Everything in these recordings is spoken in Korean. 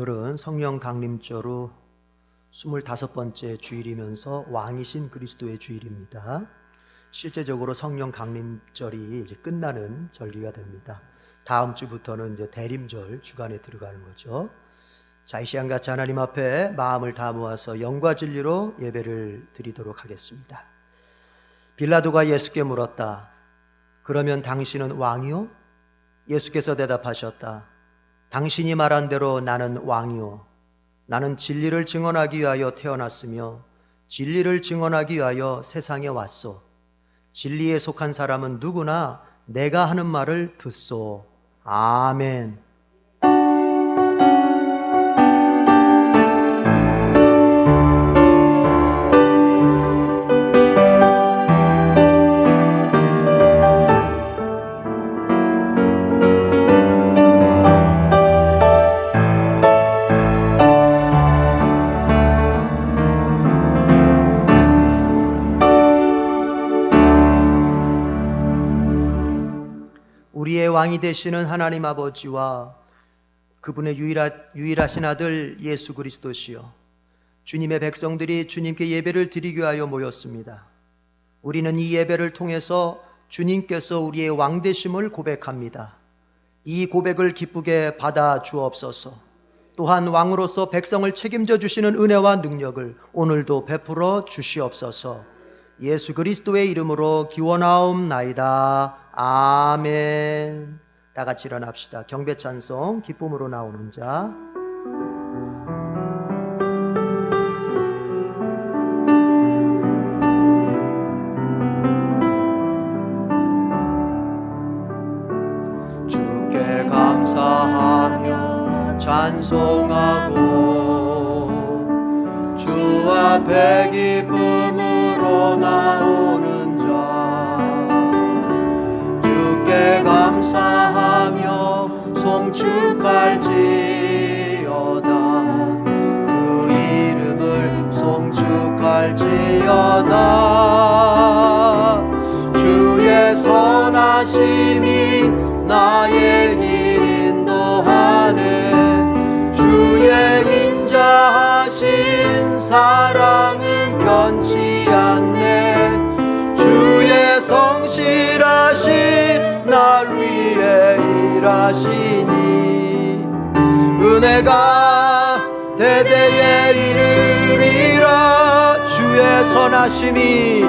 오늘은 성령 강림절후 25번째 주일이면서 왕이신 그리스도의 주일입니다. 실제적으로 성령 강림절이 이제 끝나는 절기가 됩니다. 다음 주부터는 이제 대림절 주간에 들어가는 거죠. 자, 이 시간 같이 하나님 앞에 마음을 다 모아서 영과 진리로 예배를 드리도록 하겠습니다. 빌라도가 예수께 물었다. 그러면 당신은 왕이요? 예수께서 대답하셨다. 당신이 말한 대로 나는 왕이요. 나는 진리를 증언하기 위하여 태어났으며 진리를 증언하기 위하여 세상에 왔소. 진리에 속한 사람은 누구나 내가 하는 말을 듣소. 아멘. 우리의 왕이 되시는 하나님 아버지와 그분의 유일하신 아들 예수 그리스도시여, 주님의 백성들이 주님께 예배를 드리기 위하여 모였습니다. 우리는 이 예배를 통해서 주님께서 우리의 왕 되심을 고백합니다. 이 고백을 기쁘게 받아 주옵소서. 또한 왕으로서 백성을 책임져 주시는 은혜와 능력을 오늘도 베풀어 주시옵소서. 예수 그리스도의 이름으로 기원하옵나이다. 아멘. 다 같이 일어납시다. 경배 찬송 기쁨으로 나오는 자. 주께 감사하며 찬송하고 주 앞에 기쁨으로 나오는 자. 주께 감사하며 송축할지어다. 그 이름을 송축할지어다. 주의 선하심이 나의 길 인도하네. 주의 인자하신 사랑은 변치 않네. 주의 성실하신 날 위해 일하시니 은혜가 대대에 이르리라. 주의 선하심이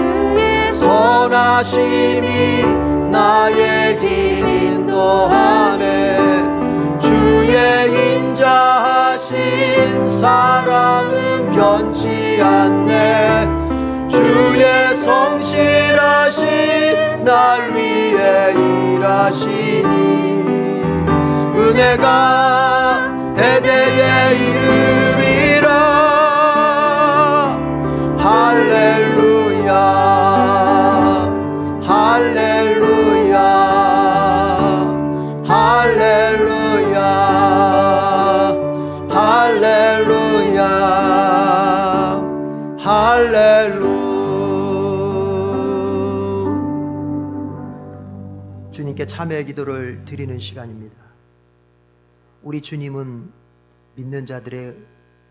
나의 길 인도하네. 주의 인자하신 사랑은 변치 않네. 주의 성실하신 날 위해 일하시니 은혜가 대대에 이르리라. 할렐루야 할렐루야 할렐루야 할렐루야 할렐루야. 주님께 참회의 기도를 드리는 시간입니다. 우리 주님은 믿는 자들의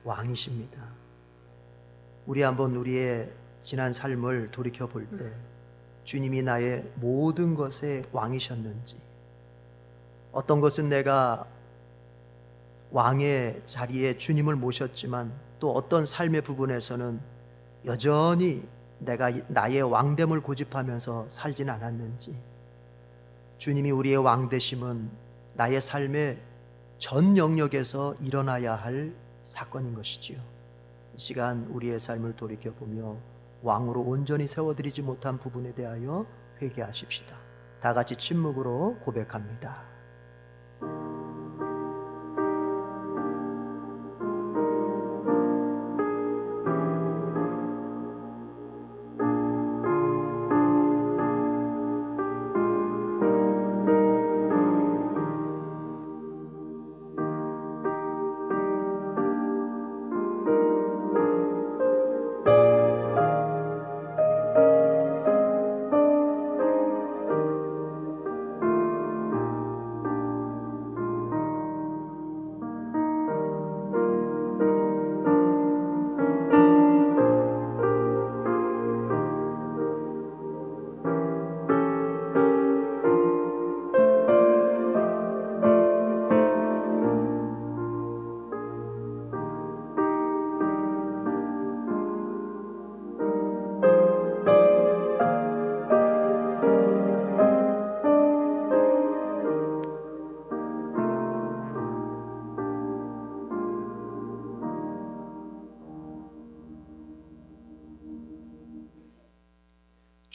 왕이십니다. 우리 한번 우리의 지난 삶을 돌이켜 볼 때 주님이 나의 모든 것의 왕이셨는지, 어떤 것은 내가 왕의 자리에 주님을 모셨지만 또 어떤 삶의 부분에서는 여전히 내가 나의 왕됨을 고집하면서 살진 않았는지, 주님이 우리의 왕 되심은 나의 삶의 전 영역에서 일어나야 할 사건인 것이지요. 이 시간 우리의 삶을 돌이켜보며 왕으로 온전히 세워드리지 못한 부분에 대하여 회개하십시다. 다 같이 침묵으로 고백합니다.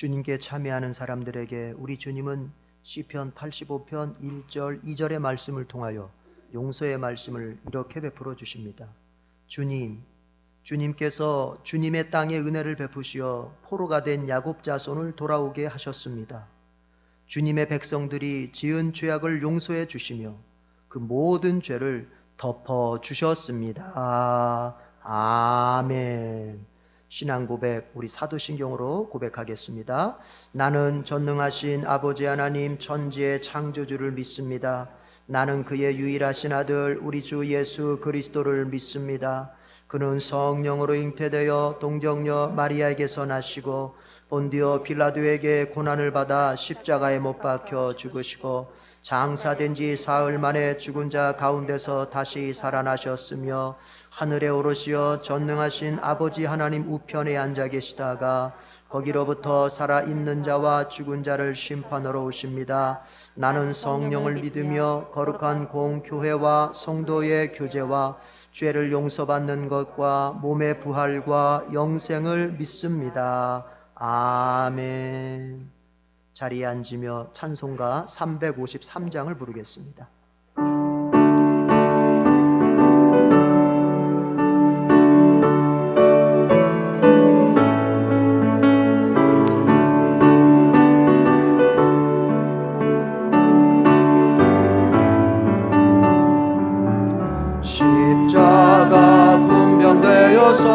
주님께 참여하는 사람들에게 우리 주님은 시편 85편 1절 2절의 말씀을 통하여 용서의 말씀을 이렇게 베풀어 주십니다. 주님께서 주님의 땅에 은혜를 베푸시어 포로가 된 야곱 자손을 돌아오게 하셨습니다. 주님의 백성들이 지은 죄악을 용서해 주시며 그 모든 죄를 덮어 주셨습니다. 아멘. 신앙 고백, 우리 사도신경으로 고백하겠습니다. 나는 전능하신 아버지 하나님 천지의 창조주를 믿습니다. 나는 그의 유일하신 아들 우리 주 예수 그리스도를 믿습니다. 그는 성령으로 잉태되어 동정녀 마리아에게서 나시고 본디오 빌라도에게 고난을 받아 십자가에 못 박혀 죽으시고 장사된 지 사흘 만에 죽은 자 가운데서 다시 살아나셨으며 하늘에 오르시어 전능하신 아버지 하나님 우편에 앉아 계시다가 거기로부터 살아있는 자와 죽은 자를 심판하러 오십니다. 나는 성령을 믿으며 거룩한 공교회와 성도의 교제와 죄를 용서받는 것과 몸의 부활과 영생을 믿습니다. 아멘. 자리에 앉으며 찬송가 353장을 부르겠습니다. 십자가 군병되어서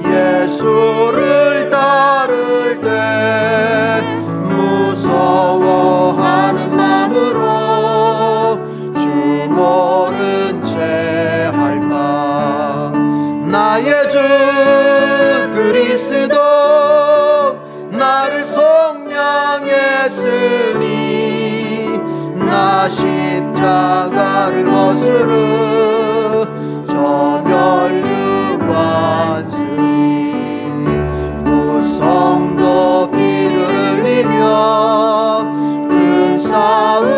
예수를 따를 때 무서워하는 마음으로 주 모른 채 할까. 나의 주 그리스도 나를 속량했으니 나 십자가를 벗으러 저 멸류관쓰니 무성도 피를 흘리며 큰 싸움하는데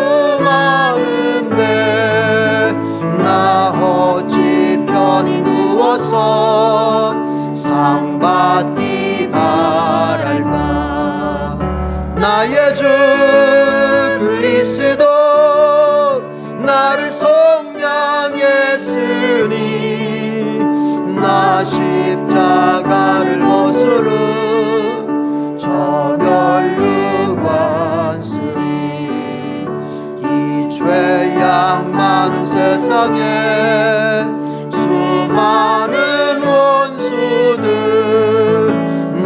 나 어찌 편히 누워서 상 받기 바랄까. 나의 주 그리스도 나를 속량했으니 나 십자가를 벗으러 저 멸류관쓰니 이 죄악 많은 세상에 수많은 원수들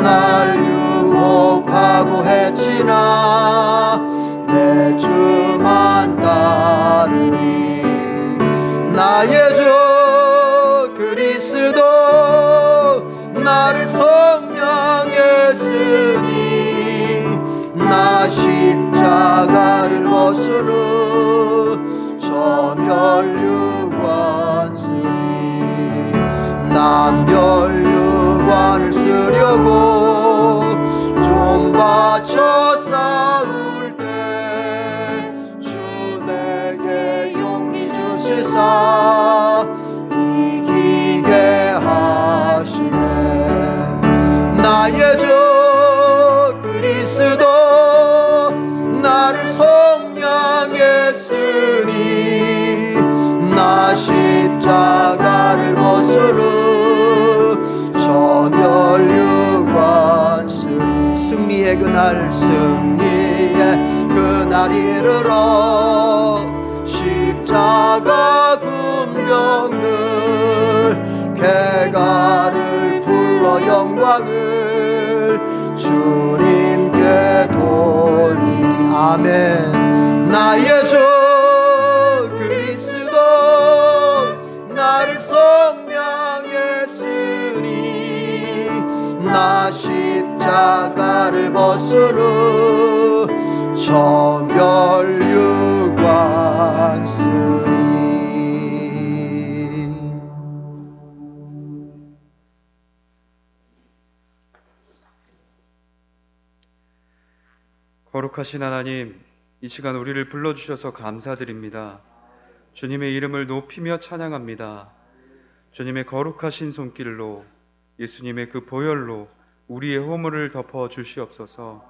날 유혹하고 해치나 내 주만 따르리. 나의 주 그리스도 나를 속량했으니 나 십자가를 벗으러 저 멸류관쓰니 난 멸류관을 쓰려고 좀 바쳐 싸울 때 주 내게 용기 주시사 이기게 하시네. 나의 주 그리스도 나를 속량했으니 나 십자가를 벗으러 저 멸류관쓰니 승리의 그날 승리의 그날 이르러 십자가 군병들 개가를 불러 영광을 주님께 돌리리. 아멘. 나의 주 그리스도 나를 속량했으니 나 십자가를 벗으러 저 멸류관쓰니. 거룩하신 하나님, 이 시간 우리를 불러주셔서 감사드립니다. 주님의 이름을 높이며 찬양합니다. 주님의 거룩하신 손길로, 예수님의 그 보혈로 우리의 허물을 덮어 주시옵소서.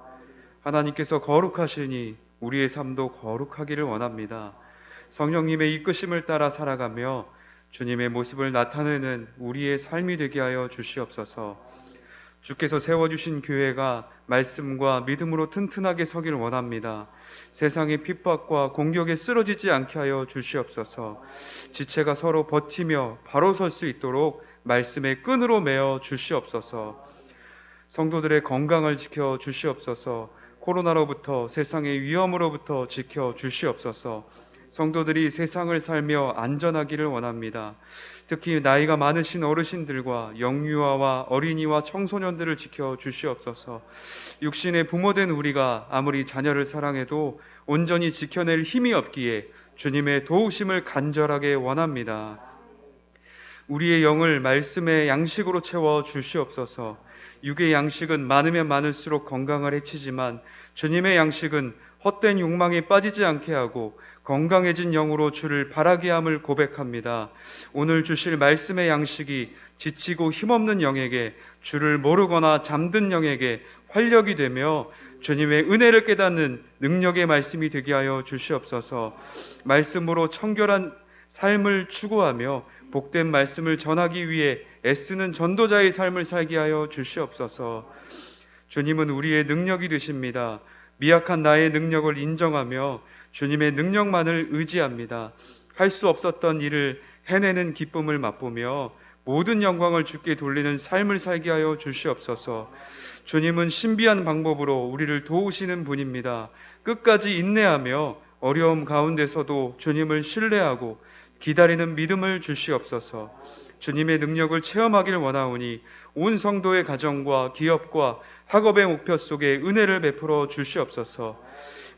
하나님께서 거룩하시니 우리의 삶도 거룩하기를 원합니다. 성령님의 이끄심을 따라 살아가며 주님의 모습을 나타내는 우리의 삶이 되게 하여 주시옵소서. 주께서 세워주신 교회가 말씀과 믿음으로 튼튼하게 서기를 원합니다. 세상의 핍박과 공격에 쓰러지지 않게 하여 주시옵소서. 지체가 서로 버티며 바로 설 수 있도록 말씀의 끈으로 매어 주시옵소서. 성도들의 건강을 지켜 주시옵소서. 코로나로부터 세상의 위험으로부터 지켜 주시옵소서. 성도들이 세상을 살며 안전하기를 원합니다. 특히 나이가 많으신 어르신들과 영유아와 어린이와 청소년들을 지켜 주시옵소서. 육신의 부모된 우리가 아무리 자녀를 사랑해도 온전히 지켜낼 힘이 없기에 주님의 도우심을 간절하게 원합니다. 우리의 영을 말씀의 양식으로 채워 주시옵소서. 육의 양식은 많으면 많을수록 건강을 해치지만 주님의 양식은 헛된 욕망에 빠지지 않게 하고 건강해진 영으로 주를 바라게 함을 고백합니다. 오늘 주실 말씀의 양식이 지치고 힘없는 영에게, 주를 모르거나 잠든 영에게 활력이 되며 주님의 은혜를 깨닫는 능력의 말씀이 되게 하여 주시옵소서. 말씀으로 청결한 삶을 추구하며 복된 말씀을 전하기 위해 애쓰는 전도자의 삶을 살게 하여 주시옵소서. 주님은 우리의 능력이 되십니다. 미약한 나의 능력을 인정하며 주님의 능력만을 의지합니다. 할 수 없었던 일을 해내는 기쁨을 맛보며 모든 영광을 주께 돌리는 삶을 살게 하여 주시옵소서. 주님은 신비한 방법으로 우리를 도우시는 분입니다. 끝까지 인내하며 어려움 가운데서도 주님을 신뢰하고 기다리는 믿음을 주시옵소서. 주님의 능력을 체험하기를 원하오니 온 성도의 가정과 기업과 학업의 목표 속에 은혜를 베풀어 주시옵소서.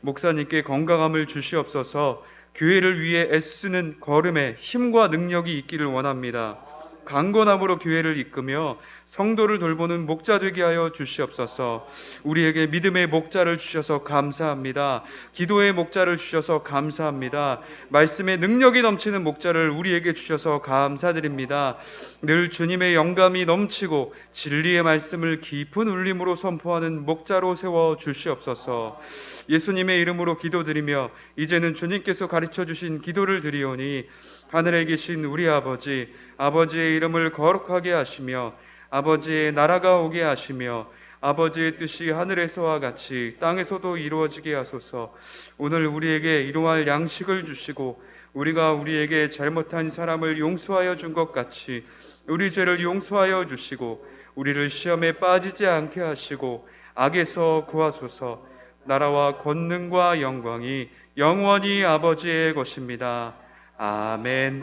목사님께 건강함을 주시옵소서. 교회를 위해 애쓰는 걸음에 힘과 능력이 있기를 원합니다. 강건함으로 교회를 이끄며 성도를 돌보는 목자 되게 하여 주시옵소서. 우리에게 믿음의 목자를 주셔서 감사합니다. 기도의 목자를 주셔서 감사합니다. 말씀의 능력이 넘치는 목자를 우리에게 주셔서 감사드립니다. 늘 주님의 영감이 넘치고 진리의 말씀을 깊은 울림으로 선포하는 목자로 세워 주시옵소서. 예수님의 이름으로 기도드리며 이제는 주님께서 가르쳐 주신 기도를 드리오니 하늘에 계신 우리 아버지, 아버지의 이름을 거룩하게 하시며 아버지의 나라가 오게 하시며 아버지의 뜻이 하늘에서와 같이 땅에서도 이루어지게 하소서. 오늘 우리에게 일용할 양식을 주시고 우리가 우리에게 잘못한 사람을 용서하여 준 것 같이 우리 죄를 용서하여 주시고 우리를 시험에 빠지지 않게 하시고 악에서 구하소서. 나라와 권능과 영광이 영원히 아버지의 것입니다. 아멘.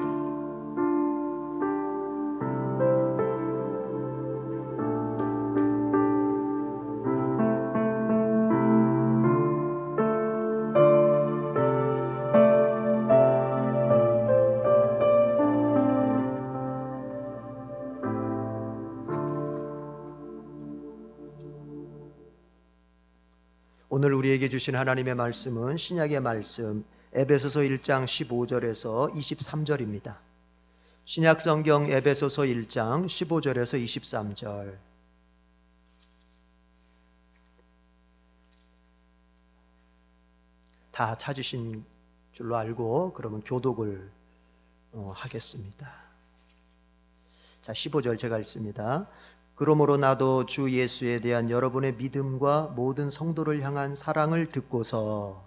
오늘 우리에게 주신 하나님의 말씀은 신약의 말씀 에베소서 1장 15절에서 23절입니다. 신약 성경 에베소서 1장 15절에서 23절. 다 찾으신 줄로 알고 그러면 교독을 하겠습니다. 자, 15절 제가 읽습니다. 그러므로 나도 주 예수에 대한 여러분의 믿음과 모든 성도를 향한 사랑을 듣고서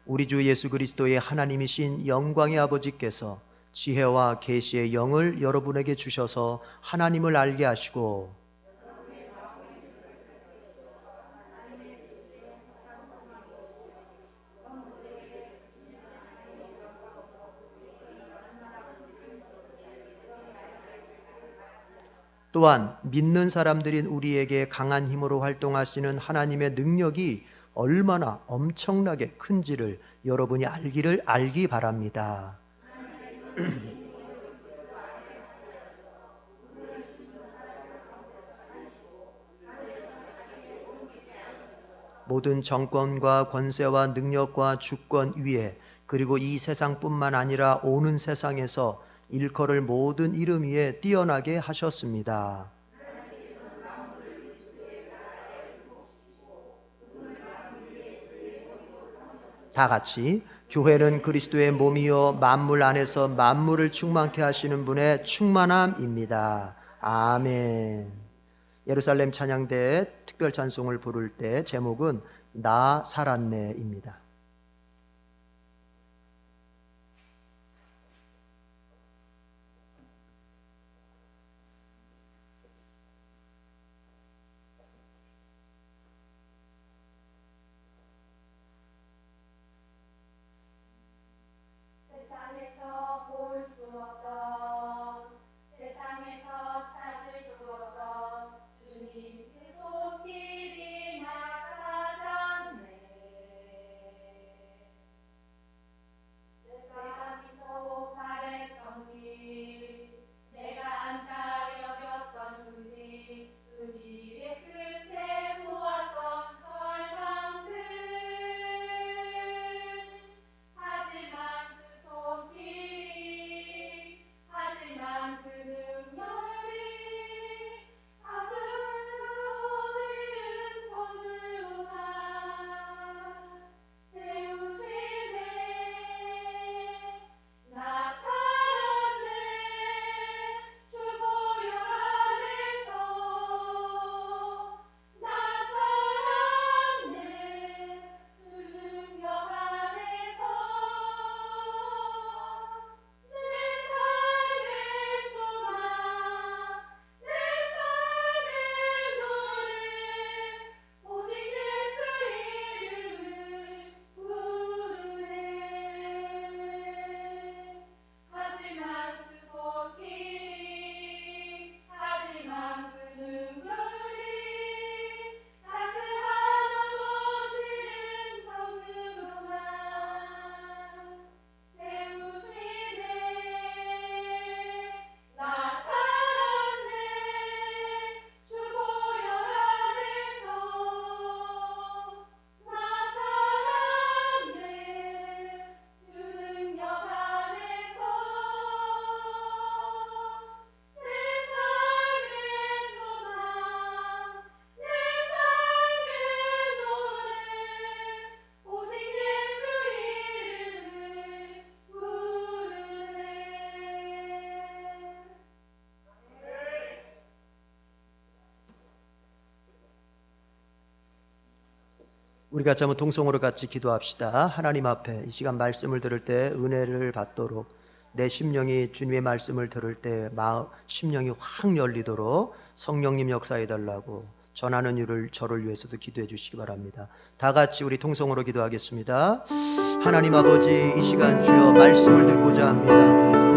우리 주 예수 그리스도의 하나님이신 영광의 아버지께서 지혜와 계시의 영을 여러분에게 주셔서 하나님을 알게 하시고 또한 믿는 사람들인 우리에게 강한 힘으로 활동하시는 하나님의 능력이 얼마나 엄청나게 큰지를 여러분이 알기 바랍니다. 모든 정권과 권세와 능력과 주권 위에 그리고 이 세상뿐만 아니라 오는 세상에서 일컬을 모든 이름 위에 뛰어나게 하셨습니다. 다 같이 교회는 그리스도의 몸이요 만물 안에서 만물을 충만케 하시는 분의 충만함입니다. 아멘. 예루살렘 찬양대 특별 찬송을 부를 때 제목은 나 살았네입니다. 세상에서 볼 수 없던, 세상에서 찾을 수 없던 주님의 손길이 나 찾았네. 내가 믿고 바랬던 길, 내가 안다 여겼던 그 길의 끝에 보았던 절망들. 하지만 그 능력이 아슬아슬해진 손으로 나 세우시네. 나 살았네. 주 보혈 안에서 나 살았네. 주 능력 안에서 내 삶의 소망, 내 삶의 노래, 오직 예수 이름을 부르네. 하지만 주 손길이, 하지만 그 능력이 따스한 넘어지는 성으로 나 세우시네. 나 살았네. 주 보혈 안에서 나 살았네. 주 능력 안에서 내 삶의 소망, 내 삶의 노래, 오직 예수 이름을 부르네. 우리 같이 한번 통성으로 같이 기도합시다. 하나님 앞에 이 시간 말씀을 들을 때 은혜를 받도록, 내 심령이 주님의 말씀을 들을 때 심령이 확 열리도록 성령님 역사해 달라고 전하는 이를 저를 위해서도 기도해 주시기 바랍니다. 다 같이 우리 통성으로 기도하겠습니다. 하나님 아버지, 이 시간 주여 말씀을 듣고자 합니다.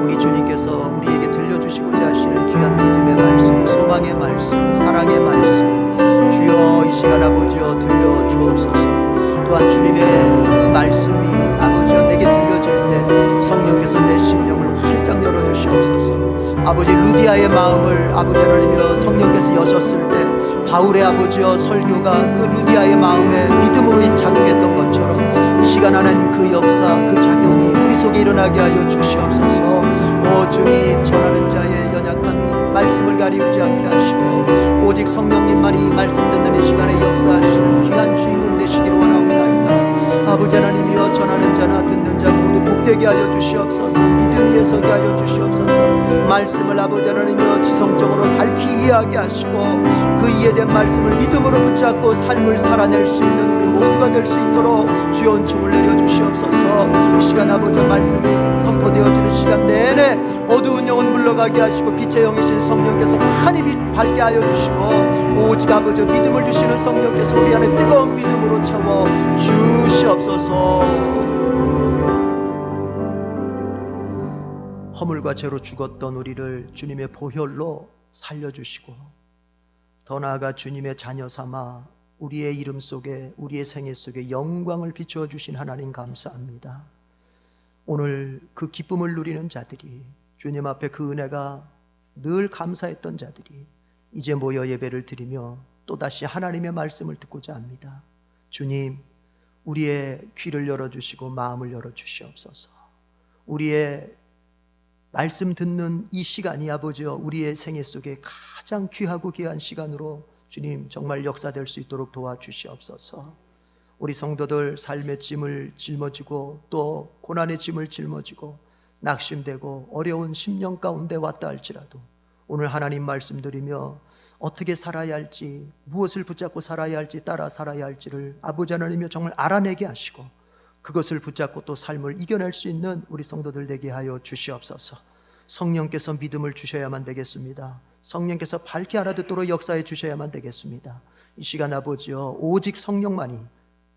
우리 주님께서 우리에게 들려주시고자 하시는 귀한 믿음의 말씀, 소망의 말씀, 사랑의 말씀, 주여 이 시간 아버지여 들려주옵소서. 또한 주님의 그 말씀이 아버지여 내게 들려질 때 성령께서 내 심령을 활짝 열어주시옵소서. 아버지 루디아의 마음을 아버지 하나님이여 성령께서 여셨을 때 바울의 아버지여 설교가 그 루디아의 마음에 믿음으로 작용했던 것처럼 이 시간 하나님 그 역사, 그 작용이 우리 속에 일어나게 하여 주시옵소서. 오 주님, 전하는 자의 연약함이 말씀을 가리우지 않게 하시고 오직 성령님만이 말씀 듣는 이 시간에 역사하시는 귀한 주인공 되시기를 원하옵나이다. 아버지 하나님이여 전하는 자나 듣는 자 모두 복되게 하여 주시옵소서. 믿음 위에 서게 하여 주시옵소서. 말씀을 아버지 하나님이여 지성적으로 밝히 이해하게 하시고 그 이해된 말씀을 믿음으로 붙잡고 삶을 살아낼 수 있는 우리 모두가 될 수 있도록 주여 은총을 내려주시옵소서. 이 시간 아버지 말씀이 선포되어지는 시간 내내 어두운 영혼 물러가게 하시고 빛의 영이신 성령께서 환히 밝게 하여 주시고 오직 아버지 믿음을 주시는 성령께서 우리 안에 뜨거운 믿음으로 채워 주시옵소서. 허물과 죄로 죽었던 우리를 주님의 보혈로 살려주시고 더 나아가 주님의 자녀 삼아 우리의 이름 속에, 우리의 생애 속에 영광을 비추어 주신 하나님 감사합니다. 오늘 그 기쁨을 누리는 자들이, 주님 앞에 그 은혜가 늘 감사했던 자들이 이제 모여 예배를 드리며 또다시 하나님의 말씀을 듣고자 합니다. 주님, 우리의 귀를 열어주시고 마음을 열어주시옵소서. 우리의 말씀 듣는 이 시간이 아버지여 우리의 생애 속에 가장 귀하고 귀한 시간으로 주님 정말 역사될 수 있도록 도와주시옵소서. 우리 성도들 삶의 짐을 짊어지고 또 고난의 짐을 짊어지고 낙심되고 어려운 심령 가운데 왔다 할지라도 오늘 하나님 말씀 드리며 어떻게 살아야 할지, 무엇을 붙잡고 살아야 할지, 따라 살아야 할지를 아버지 하나님이여 정말 알아내게 하시고 그것을 붙잡고 또 삶을 이겨낼 수 있는 우리 성도들 되게 하여 주시옵소서. 성령께서 믿음을 주셔야만 되겠습니다. 성령께서 밝게 알아듣도록 역사해 주셔야만 되겠습니다. 이 시간 아버지여 오직 성령만이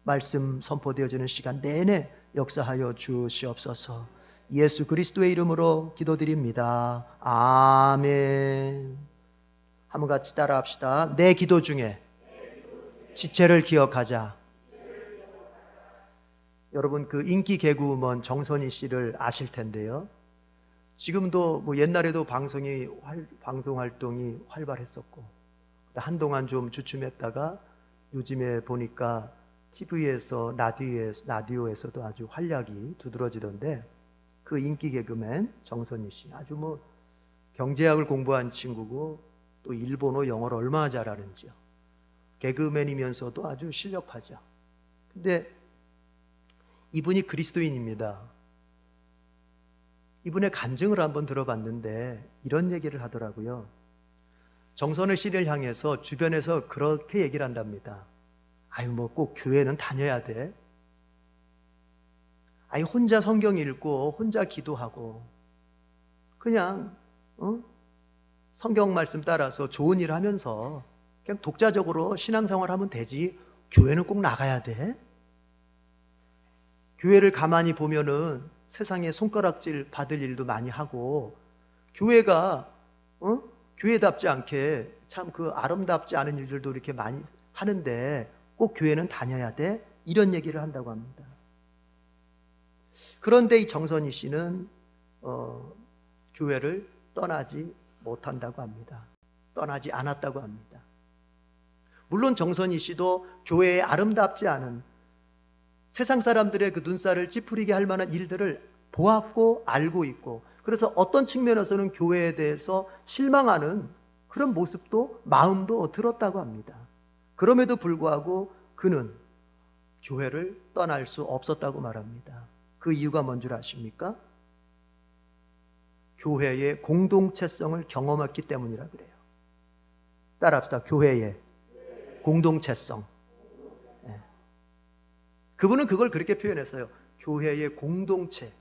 말씀 선포되어지는 시간 내내 역사하여 주시옵소서. 예수 그리스도의 이름으로 기도드립니다. 아멘. 한번 같이 따라합시다. 내 기도 중에 지체를 기억하자. 여러분 그 인기 개그우먼 정선희 씨를 아실 텐데요. 지금도 뭐 옛날에도 방송 활동이 활발했었고 한동안 좀 주춤했다가 요즘에 보니까 TV에서 라디오에서도 아주 활약이 두드러지던데 그 인기 개그맨 정선희 씨 아주 뭐 경제학을 공부한 친구고 또 일본어 영어를 얼마나 잘하는지요. 개그맨이면서도 아주 실력파죠. 근데 이분이 그리스도인입니다. 이분의 간증을 한번 들어봤는데 이런 얘기를 하더라고요. 정선희 씨를 향해서 주변에서 그렇게 얘기를 한답니다. 아유 뭐 꼭 교회는 다녀야 돼. 아니 혼자 성경 읽고 혼자 기도하고 그냥 성경 말씀 따라서 좋은 일 하면서 그냥 독자적으로 신앙생활 하면 되지 교회는 꼭 나가야 돼? 교회를 가만히 보면은 세상에 손가락질 받을 일도 많이 하고 교회가 교회답지 않게 참 그 아름답지 않은 일들도 이렇게 많이 하는데 꼭 교회는 다녀야 돼? 이런 얘기를 한다고 합니다. 그런데 이 정선희 씨는 교회를 떠나지 못한다고 합니다. 떠나지 않았다고 합니다. 물론 정선희 씨도 교회에 아름답지 않은 세상 사람들의 그 눈살을 찌푸리게 할 만한 일들을 보았고 알고 있고 그래서 어떤 측면에서는 교회에 대해서 실망하는 그런 모습도 마음도 들었다고 합니다. 그럼에도 불구하고 그는 교회를 떠날 수 없었다고 말합니다. 그 이유가 뭔 줄 아십니까? 교회의 공동체성을 경험했기 때문이라 그래요. 따라합시다. 교회의 공동체성. 네. 그분은 그걸 그렇게 표현했어요. 교회의 공동체.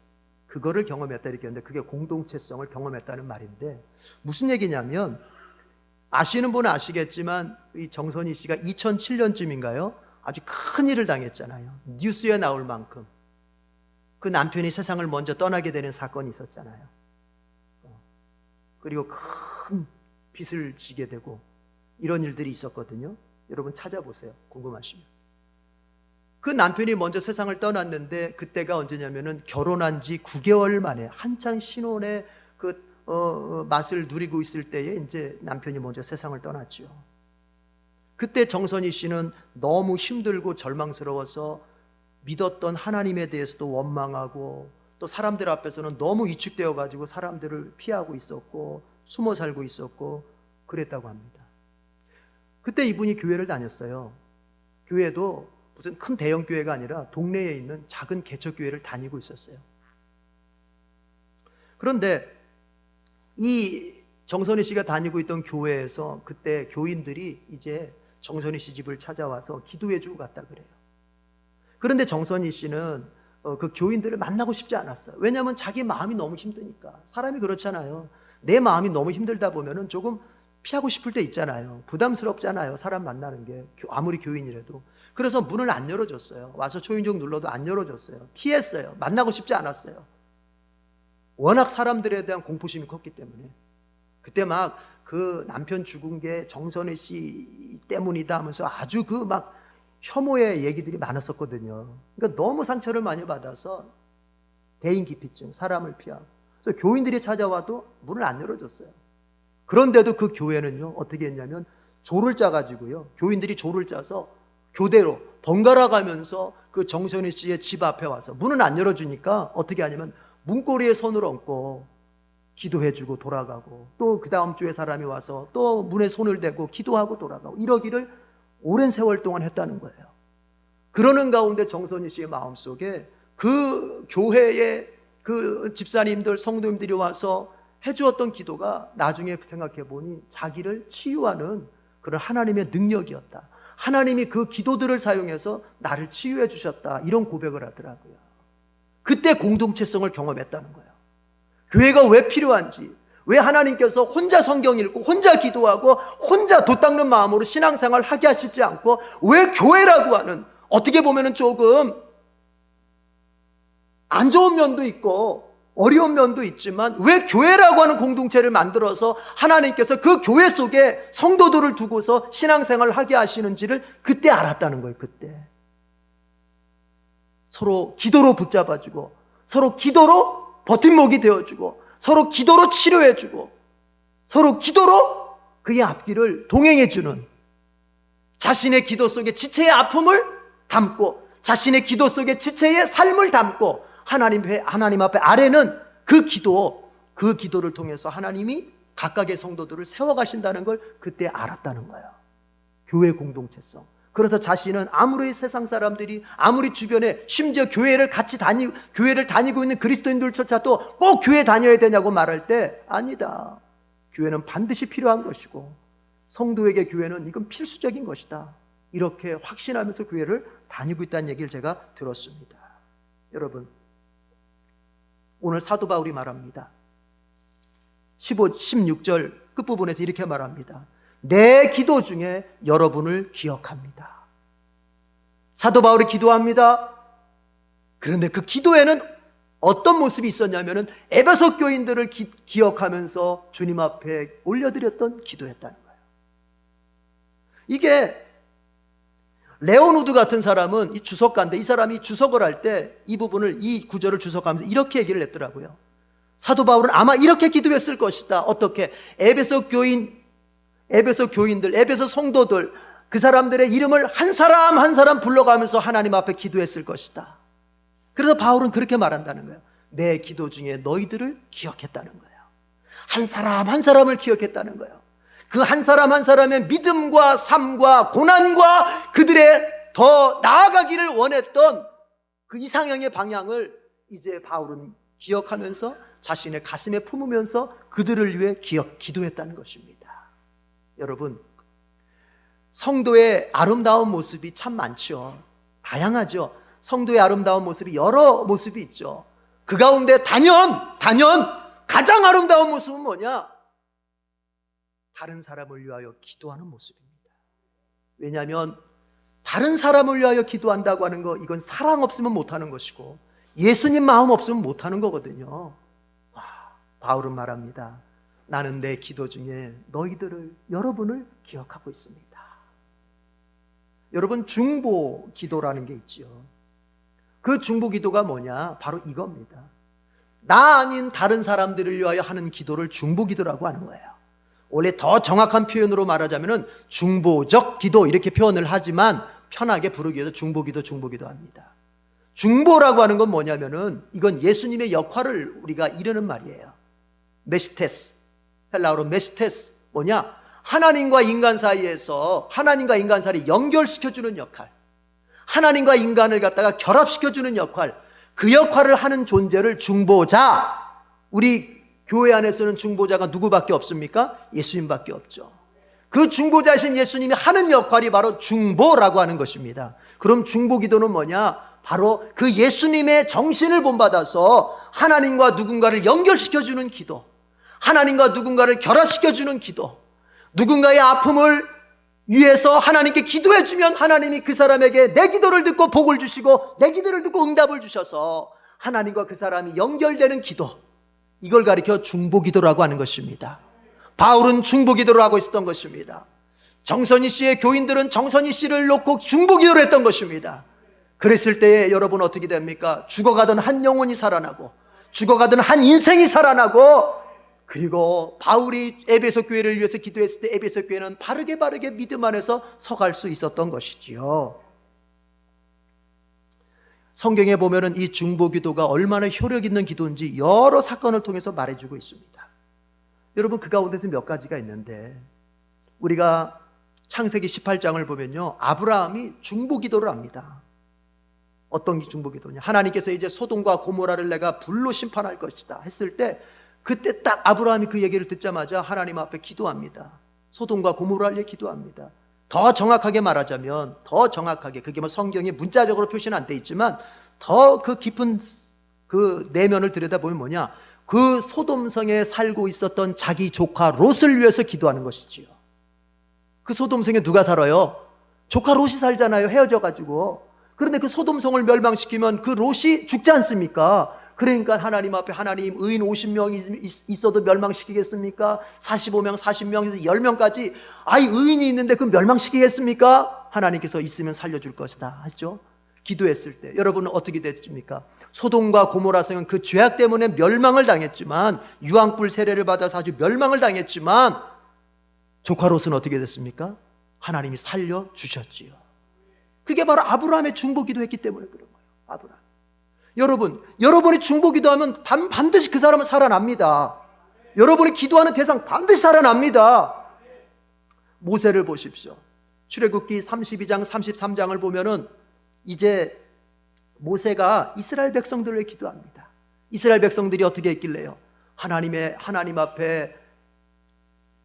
그거를 경험했다 이렇게 했는데 그게 공동체성을 경험했다는 말인데 무슨 얘기냐면 아시는 분은 아시겠지만 이 정선희 씨가 2007년쯤인가요? 아주 큰 일을 당했잖아요. 뉴스에 나올 만큼. 그 남편이 세상을 먼저 떠나게 되는 사건이 있었잖아요. 그리고 큰 빚을 지게 되고 이런 일들이 있었거든요. 여러분 찾아보세요. 궁금하시면. 그 남편이 먼저 세상을 떠났는데 그때가 언제냐면은 결혼한 지 9개월 만에 한창 신혼의 그 맛을 누리고 있을 때에 이제 남편이 먼저 세상을 떠났죠. 그때 정선희 씨는 너무 힘들고 절망스러워서 믿었던 하나님에 대해서도 원망하고 또 사람들 앞에서는 너무 위축되어 가지고 사람들을 피하고 있었고 숨어 살고 있었고 그랬다고 합니다. 그때 이분이 교회를 다녔어요. 교회도 무슨 큰 대형 교회가 아니라 동네에 있는 작은 개척교회를 다니고 있었어요. 그런데 이 정선희 씨가 다니고 있던 교회에서 그때 교인들이 이제 정선희 씨 집을 찾아와서 기도해 주고 갔다 그래요. 그런데 정선희 씨는 그 교인들을 만나고 싶지 않았어요. 왜냐하면 자기 마음이 너무 힘드니까. 사람이 그렇잖아요. 내 마음이 너무 힘들다 보면은 조금 피하고 싶을 때 있잖아요. 부담스럽잖아요. 사람 만나는 게 아무리 교인이라도. 그래서 문을 안 열어줬어요. 와서 초인종 눌러도 안 열어줬어요. 티했어요. 만나고 싶지 않았어요. 워낙 사람들에 대한 공포심이 컸기 때문에. 그때 막 그 남편 죽은 게 정선희 씨 때문이다 하면서 아주 그 막 혐오의 얘기들이 많았었거든요. 그러니까 너무 상처를 많이 받아서 대인기피증, 사람을 피하고. 그래서 교인들이 찾아와도 문을 안 열어줬어요. 그런데도 그 교회는요, 어떻게 했냐면 조를 짜가지고요. 교인들이 조를 짜서 교대로 번갈아 가면서 그 정선희 씨의 집 앞에 와서 문은 안 열어주니까 어떻게 하냐면 문고리에 손을 얹고 기도해주고 돌아가고, 또 그 다음 주에 사람이 와서 또 문에 손을 대고 기도하고 돌아가고, 이러기를 오랜 세월 동안 했다는 거예요. 그러는 가운데 정선희 씨의 마음속에 그 교회의 그 집사님들, 성도님들이 와서 해주었던 기도가 나중에 생각해 보니 자기를 치유하는 그런 하나님의 능력이었다. 하나님이 그 기도들을 사용해서 나를 치유해 주셨다. 이런 고백을 하더라고요. 그때 공동체성을 경험했다는 거예요. 교회가 왜 필요한지, 왜 하나님께서 혼자 성경 읽고 혼자 기도하고 혼자 돛 닦는 마음으로 신앙생활 하게 하시지 않고 왜 교회라고 하는, 어떻게 보면은 조금 안 좋은 면도 있고 어려운 면도 있지만 왜 교회라고 하는 공동체를 만들어서 하나님께서 그 교회 속에 성도들을 두고서 신앙생활을 하게 하시는지를 그때 알았다는 거예요. 그때 서로 기도로 붙잡아주고, 서로 기도로 버팀목이 되어주고, 서로 기도로 치료해주고, 서로 기도로 그의 앞길을 동행해주는, 자신의 기도 속에 지체의 아픔을 담고 자신의 기도 속에 지체의 삶을 담고 하나님 앞에 아래는 그 기도를 통해서 하나님이 각각의 성도들을 세워가신다는 걸 그때 알았다는 거예요. 교회 공동체성. 그래서 자신은 아무리 세상 사람들이, 아무리 주변에, 심지어 교회를 다니고 있는 그리스도인들조차도 꼭 교회 다녀야 되냐고 말할 때, 아니다. 교회는 반드시 필요한 것이고 성도에게 교회는 이건 필수적인 것이다. 이렇게 확신하면서 교회를 다니고 있다는 얘기를 제가 들었습니다. 여러분, 오늘 사도 바울이 말합니다. 16절 끝부분에서 이렇게 말합니다. 내 기도 중에 여러분을 기억합니다. 사도 바울이 기도합니다. 그런데 그 기도에는 어떤 모습이 있었냐면은 에베소 교인들을 기억하면서 주님 앞에 올려드렸던 기도였다는 거예요. 이게 레오누드 같은 사람은 이 주석가인데, 이 사람이 주석을 할 때 이 부분을, 이 구절을 주석하면서 이렇게 얘기를 했더라고요. 사도 바울은 아마 이렇게 기도했을 것이다. 어떻게? 에베소 교인들, 에베소 성도들, 그 사람들의 이름을 한 사람 한 사람 불러가면서 하나님 앞에 기도했을 것이다. 그래서 바울은 그렇게 말한다는 거예요. 내 기도 중에 너희들을 기억했다는 거예요. 한 사람 한 사람을 기억했다는 거예요. 그 한 사람 한 사람의 믿음과 삶과 고난과 그들의 더 나아가기를 원했던 그 이상형의 방향을 이제 바울은 기억하면서 자신의 가슴에 품으면서 그들을 위해 기도했다는 것입니다. 여러분, 성도의 아름다운 모습이 참 많죠. 다양하죠. 성도의 아름다운 모습이 여러 모습이 있죠. 그 가운데 단연 가장 아름다운 모습은 뭐냐? 다른 사람을 위하여 기도하는 모습입니다. 왜냐하면 다른 사람을 위하여 기도한다고 하는 거, 이건 사랑 없으면 못하는 것이고 예수님 마음 없으면 못하는 거거든요. 바울은 말합니다. 나는 내 기도 중에 여러분을 기억하고 있습니다. 여러분, 중보 기도라는 게 있죠. 그 중보 기도가 뭐냐? 바로 이겁니다. 나 아닌 다른 사람들을 위하여 하는 기도를 중보 기도라고 하는 거예요. 원래 더 정확한 표현으로 말하자면 중보적 기도 이렇게 표현을 하지만 편하게 부르기 위해서 중보 기도 합니다. 중보라고 하는 건 뭐냐면은 이건 예수님의 역할을 우리가 이르는 말이에요. 메시테스, 헬라어로 메시테스, 뭐냐? 하나님과 인간 사이를 연결시켜주는 역할, 하나님과 인간을 갖다가 결합시켜주는 역할, 그 역할을 하는 존재를 중보자. 우리 교회 안에서는 중보자가 누구밖에 없습니까? 예수님밖에 없죠. 그 중보자이신 예수님이 하는 역할이 바로 중보라고 하는 것입니다. 그럼 중보 기도는 뭐냐? 바로 그 예수님의 정신을 본받아서 하나님과 누군가를 연결시켜주는 기도, 하나님과 누군가를 결합시켜주는 기도, 누군가의 아픔을 위해서 하나님께 기도해주면 하나님이 그 사람에게 내 기도를 듣고 복을 주시고 내 기도를 듣고 응답을 주셔서 하나님과 그 사람이 연결되는 기도, 이걸 가리켜 중보기도라고 하는 것입니다. 바울은 중보기도를 하고 있었던 것입니다. 정선희 씨의 교인들은 정선희 씨를 놓고 중보기도를 했던 것입니다. 그랬을 때에 여러분 어떻게 됩니까? 죽어가던 한 영혼이 살아나고 죽어가던 한 인생이 살아나고, 그리고 바울이 에베소 교회를 위해서 기도했을 때 에베소 교회는 바르게 믿음 안에서 서갈 수 있었던 것이지요. 성경에 보면은 이 중보기도가 얼마나 효력 있는 기도인지 여러 사건을 통해서 말해주고 있습니다. 여러분, 그 가운데서 몇 가지가 있는데, 우리가 창세기 18장을 보면요, 아브라함이 중보기도를 합니다. 어떤 중보기도냐? 하나님께서 이제 소돔과 고모라를 내가 불로 심판할 것이다 했을 때, 그때 딱 아브라함이 그 얘기를 듣자마자 하나님 앞에 기도합니다. 소돔과 고모라를 기도합니다. 더 정확하게 말하자면, 더 정확하게, 그게 뭐 성경에 문자적으로 표시는 안 돼 있지만 더 그 깊은 그 내면을 들여다보면 뭐냐, 그 소돔성에 살고 있었던 자기 조카 롯을 위해서 기도하는 것이지요. 그 소돔성에 누가 살아요? 조카 롯이 살잖아요, 헤어져가지고. 그런데 그 소돔성을 멸망시키면 그 롯이 죽지 않습니까? 그러니까 하나님 앞에, 하나님, 의인 50명이 있어도 멸망시키겠습니까? 45명, 40명에서 10명까지 아이 의인이 있는데 그 멸망시키겠습니까? 하나님께서 있으면 살려줄 것이다 했죠. 기도했을 때 여러분은 어떻게 됐습니까? 소돔과 고모라 성은 그 죄악 때문에 멸망을 당했지만, 유황불 세례를 받아서 아주 멸망을 당했지만, 조카 롯은 어떻게 됐습니까? 하나님이 살려주셨지요. 그게 바로 아브라함의 중보기도했기 때문에 그런 거예요. 아브라함. 여러분이 중보기도하면 반드시 그 사람은 살아납니다. 여러분이 기도하는 대상 반드시 살아납니다. 모세를 보십시오. 출애굽기 32장 33장을 보면은 이제 모세가 이스라엘 백성들을 기도합니다. 이스라엘 백성들이 어떻게 했길래요? 하나님 앞에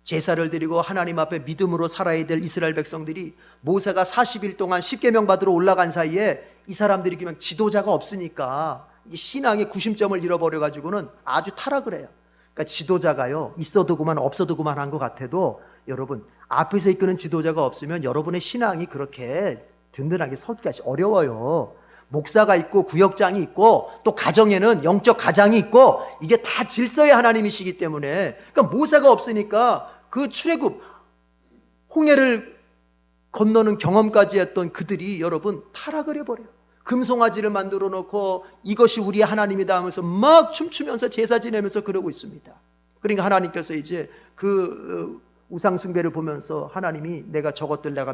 제사를 드리고 하나님 앞에 믿음으로 살아야 될 이스라엘 백성들이 모세가 40일 동안 십계명 받으러 올라간 사이에 이 사람들이 그냥 지도자가 없으니까 신앙의 구심점을 잃어버려가지고는 아주 타락을 해요. 그러니까 지도자가요, 있어도 그만 없어도 그만 한 것 같아도, 여러분, 앞에서 이끄는 지도자가 없으면 여러분의 신앙이 그렇게 든든하게 서기가 어려워요. 목사가 있고 구역장이 있고 또 가정에는 영적 가장이 있고, 이게 다 질서의 하나님이시기 때문에, 그러니까 모세가 없으니까 그 출애굽 홍해를 건너는 경험까지 했던 그들이 여러분 타락을 해버려요. 금송아지를 만들어 놓고 이것이 우리의 하나님이다 하면서 막 춤추면서 제사 지내면서 그러고 있습니다. 그러니까 하나님께서 이제 그 우상숭배를 보면서 하나님이 내가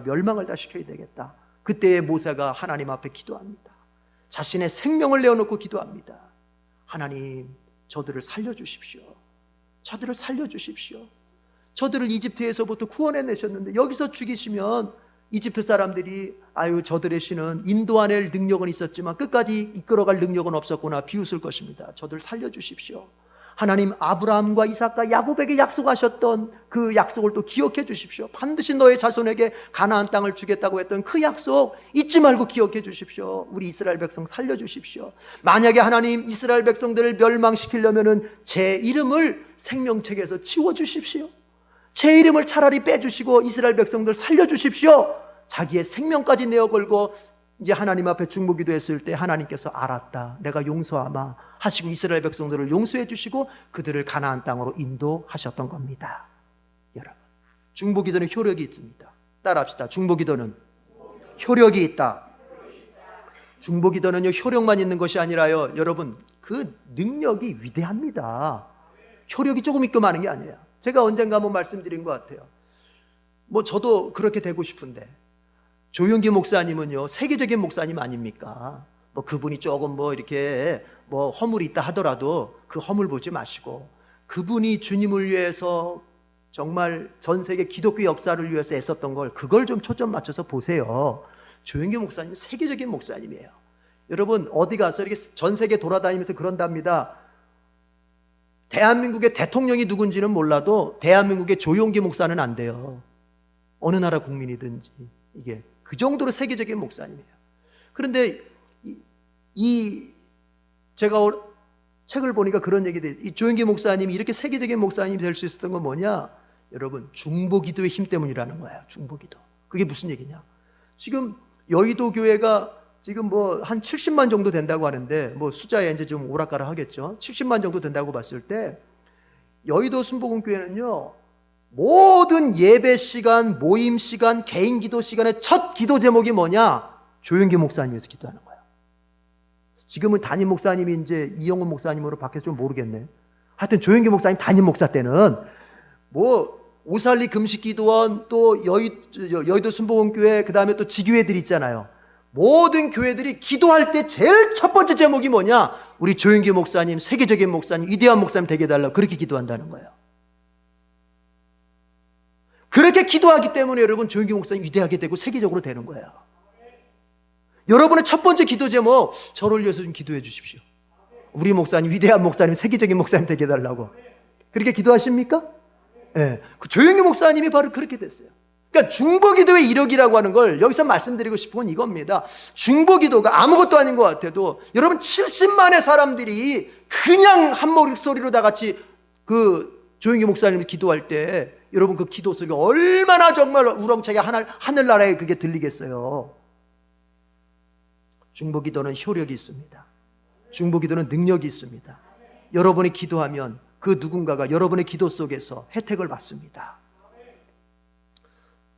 멸망을 다 시켜야 되겠다. 그때 모세가 하나님 앞에 기도합니다. 자신의 생명을 내어놓고 기도합니다. 하나님, 저들을 살려주십시오. 저들을 살려주십시오. 저들을 이집트에서부터 구원해내셨는데 여기서 죽이시면 이집트 사람들이 저들의 신은 인도해낼 능력은 있었지만 끝까지 이끌어갈 능력은 없었구나 비웃을 것입니다. 저들 살려주십시오. 하나님, 아브라함과 이삭과 야곱에게 약속하셨던 그 약속을 또 기억해 주십시오. 반드시 너의 자손에게 가나안 땅을 주겠다고 했던 그 약속 잊지 말고 기억해 주십시오. 우리 이스라엘 백성 살려주십시오. 만약에 하나님 이스라엘 백성들을 멸망시키려면은 제 이름을 생명책에서 지워주십시오. 제 이름을 차라리 빼주시고 이스라엘 백성들 살려주십시오. 자기의 생명까지 내어걸고 이제 하나님 앞에 중보기도했을 때 하나님께서 알았다, 내가 용서하마 하시고 이스라엘 백성들을 용서해 주시고 그들을 가나안 땅으로 인도하셨던 겁니다. 여러분, 중보기도는 효력이 있습니다. 따라합시다. 중보기도는 효력이 있다. 중보기도는요, 효력만 있는 것이 아니라요, 여러분, 그 능력이 위대합니다. 효력이 조금 있고 많은 게 아니에요. 제가 언젠가 한번 말씀드린 것 같아요. 저도 그렇게 되고 싶은데, 조용기 목사님은요, 세계적인 목사님 아닙니까? 그분이 조금 이렇게 허물이 있다 하더라도 그 허물 보지 마시고, 그분이 주님을 위해서 정말 전 세계 기독교 역사를 위해서 애썼던 그걸 좀 초점 맞춰서 보세요. 조용기 목사님은 세계적인 목사님이에요. 여러분, 어디 가서 이렇게 전 세계 돌아다니면서 그런답니다. 대한민국의 대통령이 누군지는 몰라도 대한민국의 조용기 목사는 안 돼요. 어느 나라 국민이든지. 이게 그 정도로 세계적인 목사님이에요. 그런데 제가 책을 보니까 그런 얘기 돼요. 이 조용기 목사님이 이렇게 세계적인 목사님이 될 수 있었던 건 뭐냐? 여러분, 중보기도의 힘 때문이라는 거예요. 중보기도. 그게 무슨 얘기냐? 지금 여의도 교회가 지금 한 70만 정도 된다고 하는데, 숫자에 이제 좀 오락가락 하겠죠. 70만 정도 된다고 봤을 때, 여의도 순복음교회는요, 모든 예배 시간, 모임 시간, 개인 기도 시간의 첫 기도 제목이 뭐냐? 조용기 목사님에서 기도하는 거예요. 지금은 담임 목사님이 이제 이영훈 목사님으로 바뀌어서 좀 모르겠네. 하여튼 조용기 목사님 담임 목사 때는 오살리 금식기도원, 또 여의도 순복음교회, 그 다음에 또 지교회들 있잖아요. 모든 교회들이 기도할 때 제일 첫 번째 제목이 뭐냐? 우리 조용기 목사님, 세계적인 목사님, 위대한 목사님 되게 해달라고 그렇게 기도한다는 거예요. 그렇게 기도하기 때문에 여러분 조영기 목사님 위대하게 되고 세계적으로 되는 거예요. 여러분의 첫 번째 기도 제목, 저를 위해서 좀 기도해 주십시오. 우리 목사님, 위대한 목사님, 세계적인 목사님 되게 해달라고. 그렇게 기도하십니까? 네. 그 조영기 목사님이 바로 그렇게 됐어요. 그러니까 중보기도의 이력이라고 하는 걸 여기서 말씀드리고 싶은 건 이겁니다. 중보기도가 아무것도 아닌 것 같아도 여러분 70만의 사람들이 그냥 한 목소리로 다 같이 그 조영기 목사님이 기도할 때 여러분 그 기도 속에 얼마나 정말 우렁차게 하늘나라에 그게 들리겠어요. 중보기도는 효력이 있습니다. 중보기도는 능력이 있습니다. 여러분이 기도하면 그 누군가가 여러분의 기도 속에서 혜택을 받습니다.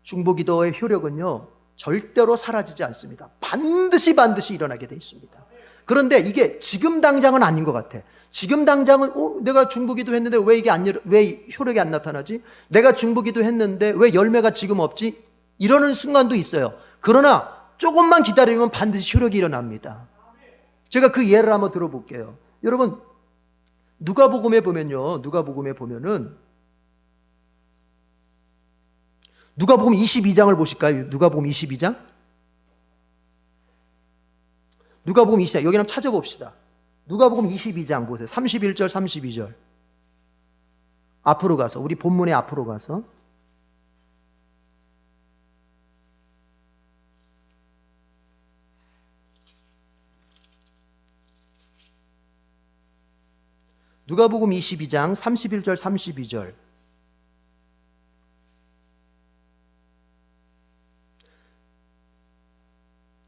중보기도의 효력은요 절대로 사라지지 않습니다. 반드시 일어나게 되어 있습니다. 그런데 이게 지금 당장은 아닌 것 같아. 지금 당장은 내가 중보기도 했는데 왜 효력이 안 나타나지? 내가 중보기도 했는데 왜 열매가 지금 없지? 이러는 순간도 있어요. 그러나 조금만 기다리면 반드시 효력이 일어납니다. 제가 그 예를 한번 들어볼게요. 여러분 누가복음에 보면은 누가복음 22장을 보실까요? 누가복음 22장? 누가복음 22장 여기 한번 찾아봅시다. 누가복음 22장 보세요. 31절 32절 앞으로 가서 우리 본문의 앞으로 가서 누가복음 22장 31절 32절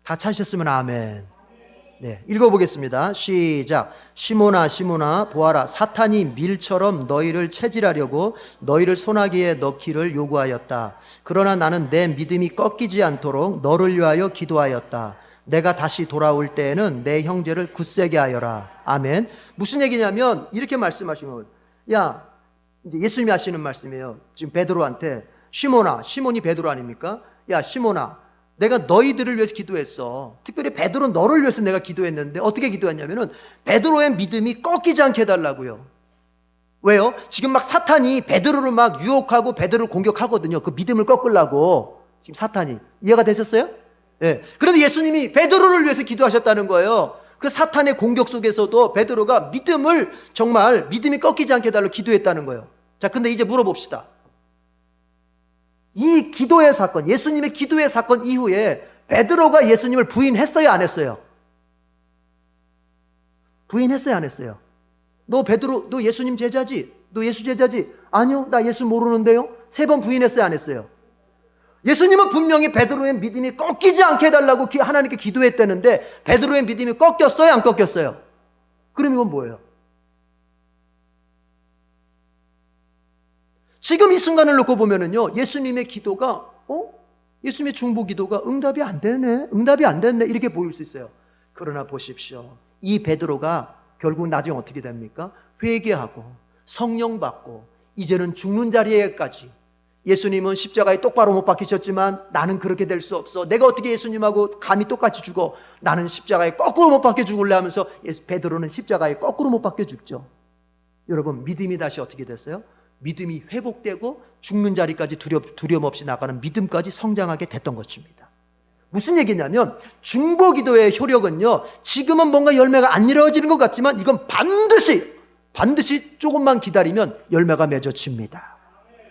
다 찾으셨으면 아멘. 네, 읽어보겠습니다. 시작. 시몬아 시몬아 보아라, 사탄이 밀처럼 너희를 체질하려고 너희를 소나기에 넣기를 요구하였다. 그러나 나는 내 믿음이 꺾이지 않도록 너를 위하여 기도하였다. 내가 다시 돌아올 때에는 내 형제를 굳세게 하여라. 아멘. 무슨 얘기냐면 이렇게 말씀하시면, 야, 이제 예수님이 하시는 말씀이에요. 지금 베드로한테, 시몬아, 시몬이 베드로 아닙니까? 야 시몬아, 내가 너희들을 위해서 기도했어. 특별히 베드로 너를 위해서 내가 기도했는데 어떻게 기도했냐면은 베드로의 믿음이 꺾이지 않게 해달라고요. 왜요? 지금 막 사탄이 베드로를 막 유혹하고 베드로를 공격하거든요. 그 믿음을 꺾으려고 지금 사탄이. 이해가 되셨어요? 예. 그런데 예수님이 베드로를 위해서 기도하셨다는 거예요. 그 사탄의 공격 속에서도 베드로가 믿음을 정말 믿음이 꺾이지 않게 해달라고 기도했다는 거예요. 자, 근데 이제 물어봅시다. 이 기도의 사건, 예수님의 기도의 사건 이후에 베드로가 예수님을 부인했어요, 안 했어요? 부인했어요, 안 했어요? 너 베드로, 너 예수님 제자지? 너 예수 제자지? 아니요, 나 예수 모르는데요? 3번 부인했어요, 안 했어요? 예수님은 분명히 베드로의 믿음이 꺾이지 않게 해달라고 하나님께 기도했다는데 베드로의 믿음이 꺾였어요, 안 꺾였어요? 그럼 이건 뭐예요? 지금 이 순간을 놓고 보면은요, 예수님의 기도가, 예수님의 중보 기도가 응답이 안 됐네, 이렇게 보일 수 있어요. 그러나 보십시오. 이 베드로가 결국 나중에 어떻게 됩니까? 회개하고 성령 받고 이제는 죽는 자리에까지. 예수님은 십자가에 똑바로 못 박히셨지만 나는 그렇게 될 수 없어. 내가 어떻게 예수님하고 감히 똑같이 죽어. 나는 십자가에 거꾸로 못 박혀 죽을래 하면서 베드로는 십자가에 거꾸로 못 박혀 죽죠. 여러분, 믿음이 다시 어떻게 됐어요? 믿음이 회복되고 죽는 자리까지 두려움 없이 나가는 믿음까지 성장하게 됐던 것입니다. 무슨 얘기냐면 중보기도의 효력은요, 지금은 뭔가 열매가 안 이루어지는 것 같지만 이건 반드시 조금만 기다리면 열매가 맺어집니다.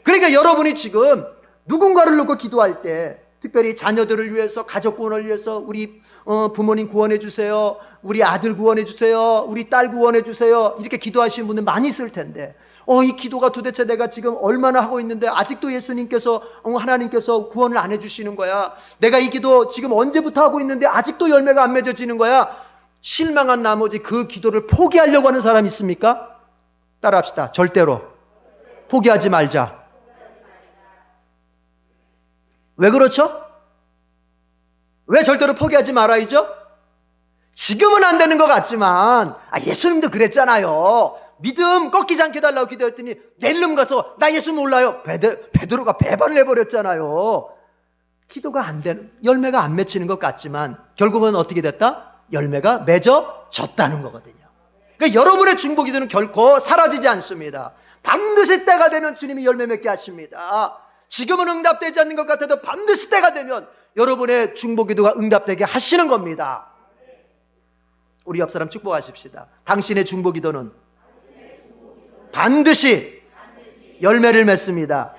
그러니까 여러분이 지금 누군가를 놓고 기도할 때, 특별히 자녀들을 위해서, 가족 구원을 위해서, 우리 부모님 구원해 주세요, 우리 아들 구원해 주세요, 우리 딸 구원해 주세요, 이렇게 기도하시는 분들 많이 있을 텐데, 이 기도가 도대체 내가 지금 얼마나 하고 있는데 아직도 예수님께서, 하나님께서 구원을 안 해주시는 거야. 내가 이 기도 지금 언제부터 하고 있는데 아직도 열매가 안 맺어지는 거야. 실망한 나머지 그 기도를 포기하려고 하는 사람 있습니까? 따라합시다. 절대로 포기하지 말자. 왜 그렇죠? 왜 절대로 포기하지 말아야죠? 지금은 안 되는 것 같지만 예수님도 그랬잖아요. 믿음 꺾이지 않게 해달라고 기도했더니 낼름 가서 나 예수 몰라요. 베드로가 배반을 해버렸잖아요. 기도가 안 되는, 열매가 안 맺히는 것 같지만 결국은 어떻게 됐다? 열매가 맺어졌다는 거거든요. 그러니까 여러분의 중보기도는 결코 사라지지 않습니다. 반드시 때가 되면 주님이 열매 맺게 하십니다. 지금은 응답되지 않는 것 같아도 반드시 때가 되면 여러분의 중보기도가 응답되게 하시는 겁니다. 우리 옆 사람 축복하십시다. 당신의 중보기도는 반드시 열매를 맺습니다.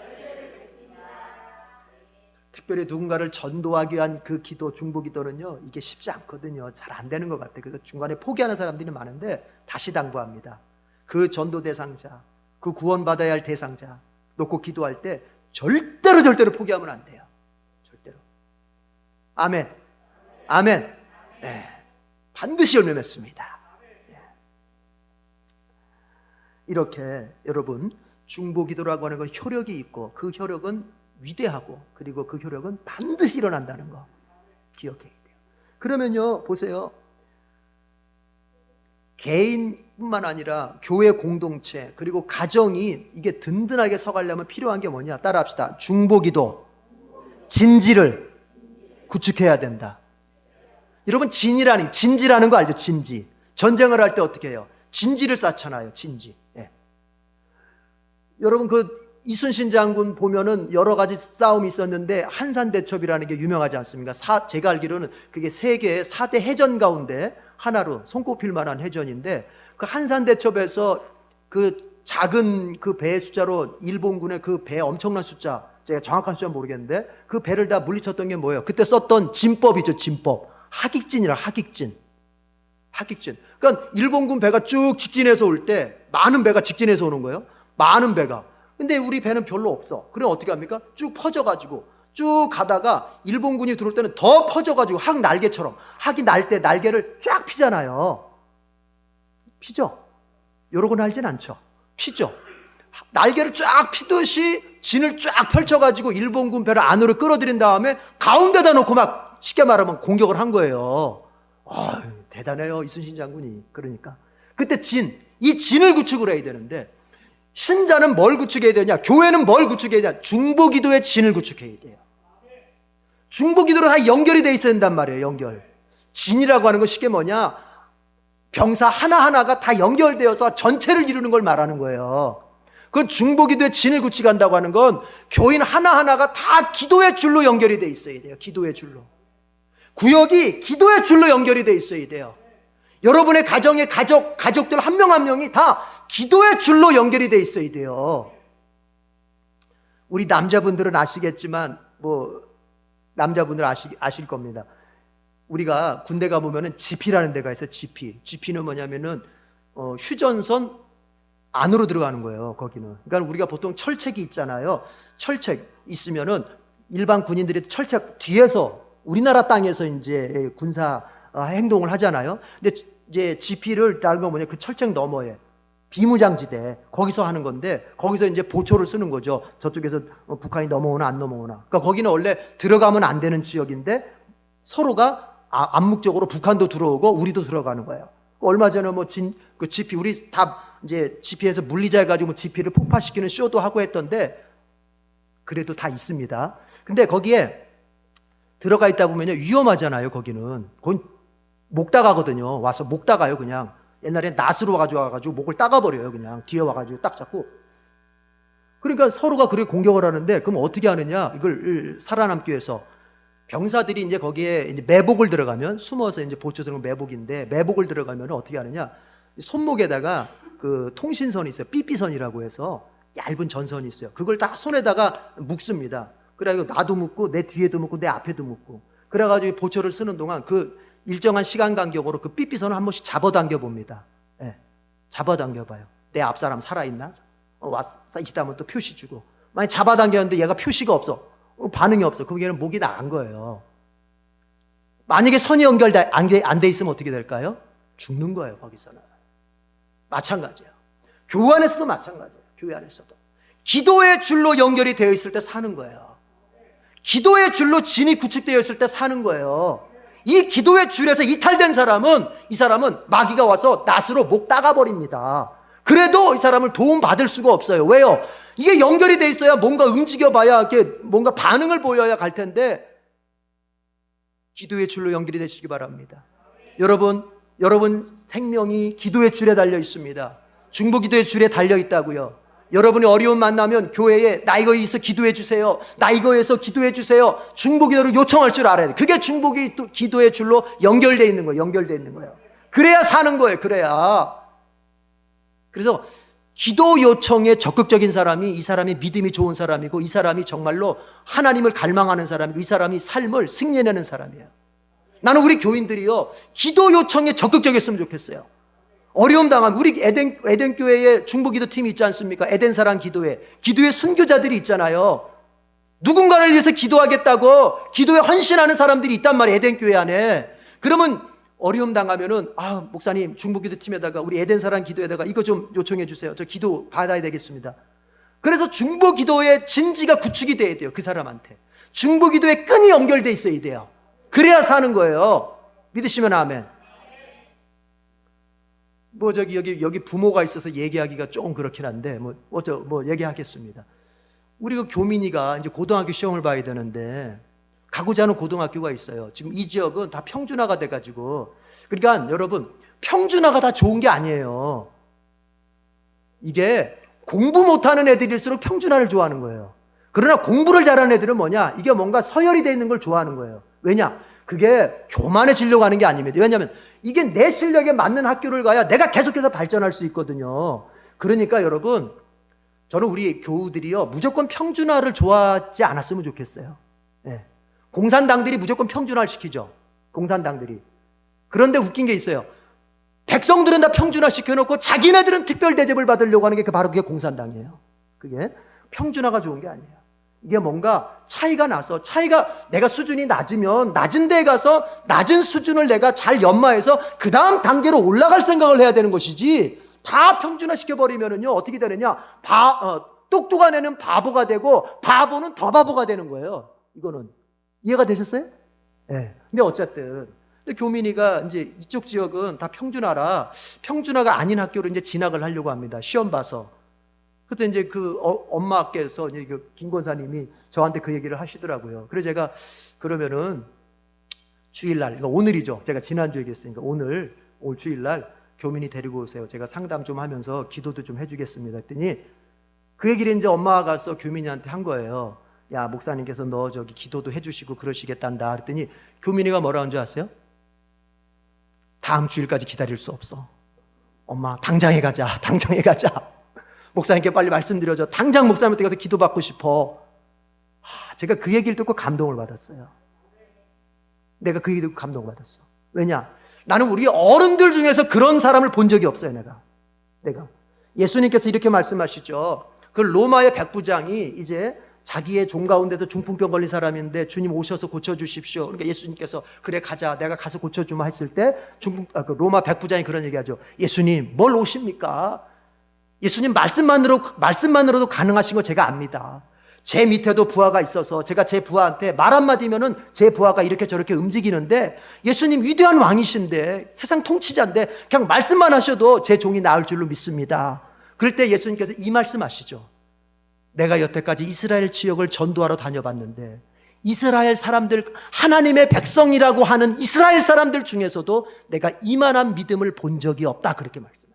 특별히 누군가를 전도하기 위한 그 기도, 중보기도는요, 이게 쉽지 않거든요. 잘 안 되는 것 같아요. 그래서 중간에 포기하는 사람들이 많은데 다시 당부합니다. 그 전도 대상자, 그 구원받아야 할 대상자 놓고 기도할 때 절대로 포기하면 안 돼요. 절대로. 아멘. 아멘. 네. 반드시 열매 맺습니다. 네. 이렇게 여러분, 중보기도라고 하는 건 효력이 있고 그 효력은 위대하고 그리고 그 효력은 반드시 일어난다는 거 기억해야 돼요. 그러면요, 보세요. 개인뿐만 아니라 교회 공동체 그리고 가정이 이게 든든하게 서가려면 필요한 게 뭐냐? 따라합시다. 중보기도, 진지를 구축해야 된다. 여러분, 진지라는 거 알죠? 진지. 전쟁을 할 때 어떻게 해요? 진지를 쌓잖아요. 진지. 예. 여러분, 그 이순신 장군 보면은 여러 가지 싸움이 있었는데 한산대첩이라는 게 유명하지 않습니까? 제가 알기로는 그게 세계의 4대 해전 가운데 하나로 손꼽힐 만한 해전인데, 그 한산대첩에서 그 작은 그 배 숫자로 일본군의 그 배 엄청난 숫자, 제가 정확한 숫자는 모르겠는데 그 배를 다 물리쳤던 게 뭐예요? 그때 썼던 진법이죠. 진법. 하객진이라 하객진. 그러니까 일본군 배가 쭉 직진해서 올 때 많은 배가 직진해서 오는 거예요. 많은 배가. 근데 우리 배는 별로 없어. 그럼 어떻게 합니까? 쭉 퍼져가지고 쭉 가다가 일본군이 들어올 때는 더 퍼져가지고 항 날개처럼, 항이 날 때 날개를 쫙 피잖아요. 피죠? 여러분 알진 않죠? 피죠? 날개를 쫙 피듯이 진을 쫙 펼쳐가지고 일본군 배를 안으로 끌어들인 다음에 가운데다 놓고 막 쉽게 말하면 공격을 한 거예요. 대단해요, 이순신 장군이. 그러니까 그때 이 진을 구축을 해야 되는데, 신자는 뭘 구축해야 되냐? 교회는 뭘 구축해야 되냐? 중보기도의 진을 구축해야 돼요. 중보기도로 다 연결이 돼 있어야 된단 말이에요. 연결. 진이라고 하는 건 쉽게 뭐냐? 병사 하나하나가 다 연결되어서 전체를 이루는 걸 말하는 거예요. 그 중보기도의 진을 구축한다고 하는 건 교인 하나하나가 다 기도의 줄로 연결이 돼 있어야 돼요. 기도의 줄로. 구역이 기도의 줄로 연결이 돼 있어야 돼요. 여러분의 가정의 가족들 한 명 한 명이 다 기도의 줄로 연결이 돼 있어야 돼요. 우리 남자분들은 아시겠지만, 남자분들 아실 겁니다. 우리가 군대 가보면은 지피라는 데가 있어요. 지피는 뭐냐면은, 휴전선 안으로 들어가는 거예요. 거기는. 그러니까 우리가 보통 철책이 있잖아요. 철책 있으면은 일반 군인들이 철책 뒤에서 우리나라 땅에서 이제 군사 행동을 하잖아요. 근데 이제 지피를 다른 건 뭐냐? 그 철책 너머에 비무장지대, 거기서 하는 건데, 거기서 이제 보초를 쓰는 거죠. 저쪽에서 북한이 넘어오나 안 넘어오나. 그러니까 거기는 원래 들어가면 안 되는 지역인데 서로가 암묵적으로 북한도 들어오고 우리도 들어가는 거예요. 얼마 전에 그 지피, 우리 다 이제 지피에서 물리자 해가지고 지피를 폭파시키는 쇼도 하고 했던데, 그래도 다 있습니다. 근데 거기에 들어가 있다 보면요, 위험하잖아요. 거기는 목 따가거든요. 와서 목 따가요. 그냥 옛날에 낫으로 가져와가지고 목을 따가버려요. 그냥 뒤에 와가지고 딱 잡고. 그러니까 서로가 그렇게 공격을 하는데, 그럼 어떻게 하느냐? 이걸 살아남기 위해서 병사들이 이제 거기에 이제 매복을 들어가면, 숨어서 이제 보초스러운 매복인데, 매복을 들어가면 어떻게 하느냐? 손목에다가 그 통신선이 있어요. 삐삐선이라고 해서 얇은 전선이 있어요. 그걸 다 손에다가 묶습니다. 그래가지고 나도 묶고 내 뒤에도 묶고 내 앞에도 묶고, 그래가지고 보초를 쓰는 동안 그 일정한 시간 간격으로 그 삐삐선을 한 번씩 잡아당겨 봅니다. 예, 잡아당겨 봐요. 내 앞사람 살아있나? 왔어 있다면 또 표시 주고. 만약 잡아당겼는데 얘가 표시가 없어, 반응이 없어, 그럼 얘는 목이 나간 거예요. 만약에 선이 연결 안 돼 있으면 어떻게 될까요? 죽는 거예요. 거기서는. 마찬가지예요. 교회 안에서도 마찬가지예요. 교회 안에서도 기도의 줄로 연결이 되어 있을 때 사는 거예요. 기도의 줄로 진이 구축되어 있을 때 사는 거예요. 이 기도의 줄에서 이탈된 사람은, 이 사람은 마귀가 와서 낫으로 목 따가버립니다. 그래도 이 사람을 도움받을 수가 없어요. 왜요? 이게 연결이 돼 있어야 뭔가 움직여봐야, 이렇게 뭔가 반응을 보여야 갈 텐데, 기도의 줄로 연결이 되시기 바랍니다. 여러분 생명이 기도의 줄에 달려 있습니다. 중보기도의 줄에 달려 있다고요. 여러분이 어려움 만나면 교회에 나 이거 있어 기도해 주세요. 나 이거에서 기도해 주세요. 중보기도를 요청할 줄 알아야 돼. 그게 중보기 또 기도의 줄로 연결되어 있는 거예요. 연결되어 있는 거예요. 그래야 사는 거예요. 그래야. 그래서 기도 요청에 적극적인 사람이 이 사람이 믿음이 좋은 사람이고 이 사람이 정말로 하나님을 갈망하는 사람이고 이 사람이 삶을 승리해내는 사람이에요. 나는 우리 교인들이요 기도 요청에 적극적이었으면 좋겠어요. 어려움 당하면 우리 에덴 교회에 중보기도 팀이 있지 않습니까? 에덴 사랑 기도회 순교자들이 있잖아요. 누군가를 위해서 기도하겠다고 기도에 헌신하는 사람들이 있단 말이에요. 에덴 교회 안에. 그러면 어려움 당하면은 목사님 중보기도 팀에다가 우리 에덴 사랑 기도에다가 이거 좀 요청해 주세요. 저 기도 받아야 되겠습니다. 그래서 중보기도의 진지가 구축이 돼야 돼요. 그 사람한테 중보기도의 끈이 연결돼 있어야 돼요. 그래야 사는 거예요. 믿으시면 아멘. 여기 부모가 있어서 얘기하기가 조금 그렇긴 한데 얘기하겠습니다. 우리 그 교민이가 이제 고등학교 시험을 봐야 되는데 가고자 하는 고등학교가 있어요. 지금 이 지역은 다 평준화가 돼가지고 그러니까 여러분 평준화가 다 좋은 게 아니에요. 이게 공부 못하는 애들일수록 평준화를 좋아하는 거예요. 그러나 공부를 잘하는 애들은 뭐냐? 이게 뭔가 서열이 돼 있는 걸 좋아하는 거예요. 왜냐? 그게 교만해지려고 하는 게 아닙니다. 왜냐하면 이게 내 실력에 맞는 학교를 가야 내가 계속해서 발전할 수 있거든요. 그러니까 여러분 저는 우리 교우들이요 무조건 평준화를 좋아하지 않았으면 좋겠어요. 네. 공산당들이 무조건 평준화를 시키죠. 공산당들이. 그런데 웃긴 게 있어요. 백성들은 다 평준화 시켜놓고 자기네들은 특별 대접을 받으려고 하는 게 바로 그게 공산당이에요. 그게 평준화가 좋은 게 아니에요. 이게 뭔가 차이가 나서 내가 수준이 낮으면 낮은 데에 가서 낮은 수준을 내가 잘 연마해서 그 다음 단계로 올라갈 생각을 해야 되는 것이지 다 평준화 시켜버리면은요 어떻게 되느냐 똑똑한 애는 바보가 되고 바보는 더 바보가 되는 거예요. 이거는 이해가 되셨어요? 네. 근데 어쨌든 교민이가 이제 이쪽 지역은 다 평준화라 평준화가 아닌 학교로 이제 진학을 하려고 합니다. 시험 봐서. 그때 이제 그 엄마께서 이제 그 김 권사님이 저한테 그 얘기를 하시더라고요. 그래서 제가 그러면은 주일날, 그러니까 오늘이죠. 제가 지난주 얘기했으니까 오늘 주일날 교민이 데리고 오세요. 제가 상담 좀 하면서 기도도 좀 해주겠습니다. 했더니 그 얘기를 이제 엄마가 가서 교민이한테 한 거예요. 야, 목사님께서 너 저기 기도도 해주시고 그러시겠단다. 그랬더니 교민이가 뭐라 한 줄 아세요? 다음 주일까지 기다릴 수 없어. 엄마, 당장에 가자. 당장에 가자. 목사님께 빨리 말씀드려줘. 당장 목사님한테 가서 기도받고 싶어. 제가 그 얘기를 듣고 감동을 받았어요. 내가 그 얘기 듣고 감동을 받았어. 왜냐? 나는 우리 어른들 중에서 그런 사람을 본 적이 없어요. 내가. 예수님께서 이렇게 말씀하시죠. 그 로마의 백부장이 이제 자기의 종 가운데서 중풍병 걸린 사람인데 주님 오셔서 고쳐주십시오. 그러니까 예수님께서 그래 가자. 내가 가서 고쳐주마 했을 때 그 로마 백부장이 그런 얘기하죠. 예수님 뭘 오십니까? 예수님 말씀만으로도 가능하신 거 제가 압니다. 제 밑에도 부하가 있어서 제가 제 부하한테 말 한마디면은 제 부하가 이렇게 저렇게 움직이는데 예수님 위대한 왕이신데 세상 통치자인데 그냥 말씀만 하셔도 제 종이 나을 줄로 믿습니다. 그럴 때 예수님께서 이 말씀하시죠. 내가 여태까지 이스라엘 지역을 전도하러 다녀봤는데 이스라엘 사람들, 하나님의 백성이라고 하는 이스라엘 사람들 중에서도 내가 이만한 믿음을 본 적이 없다. 그렇게 말씀하셨어요.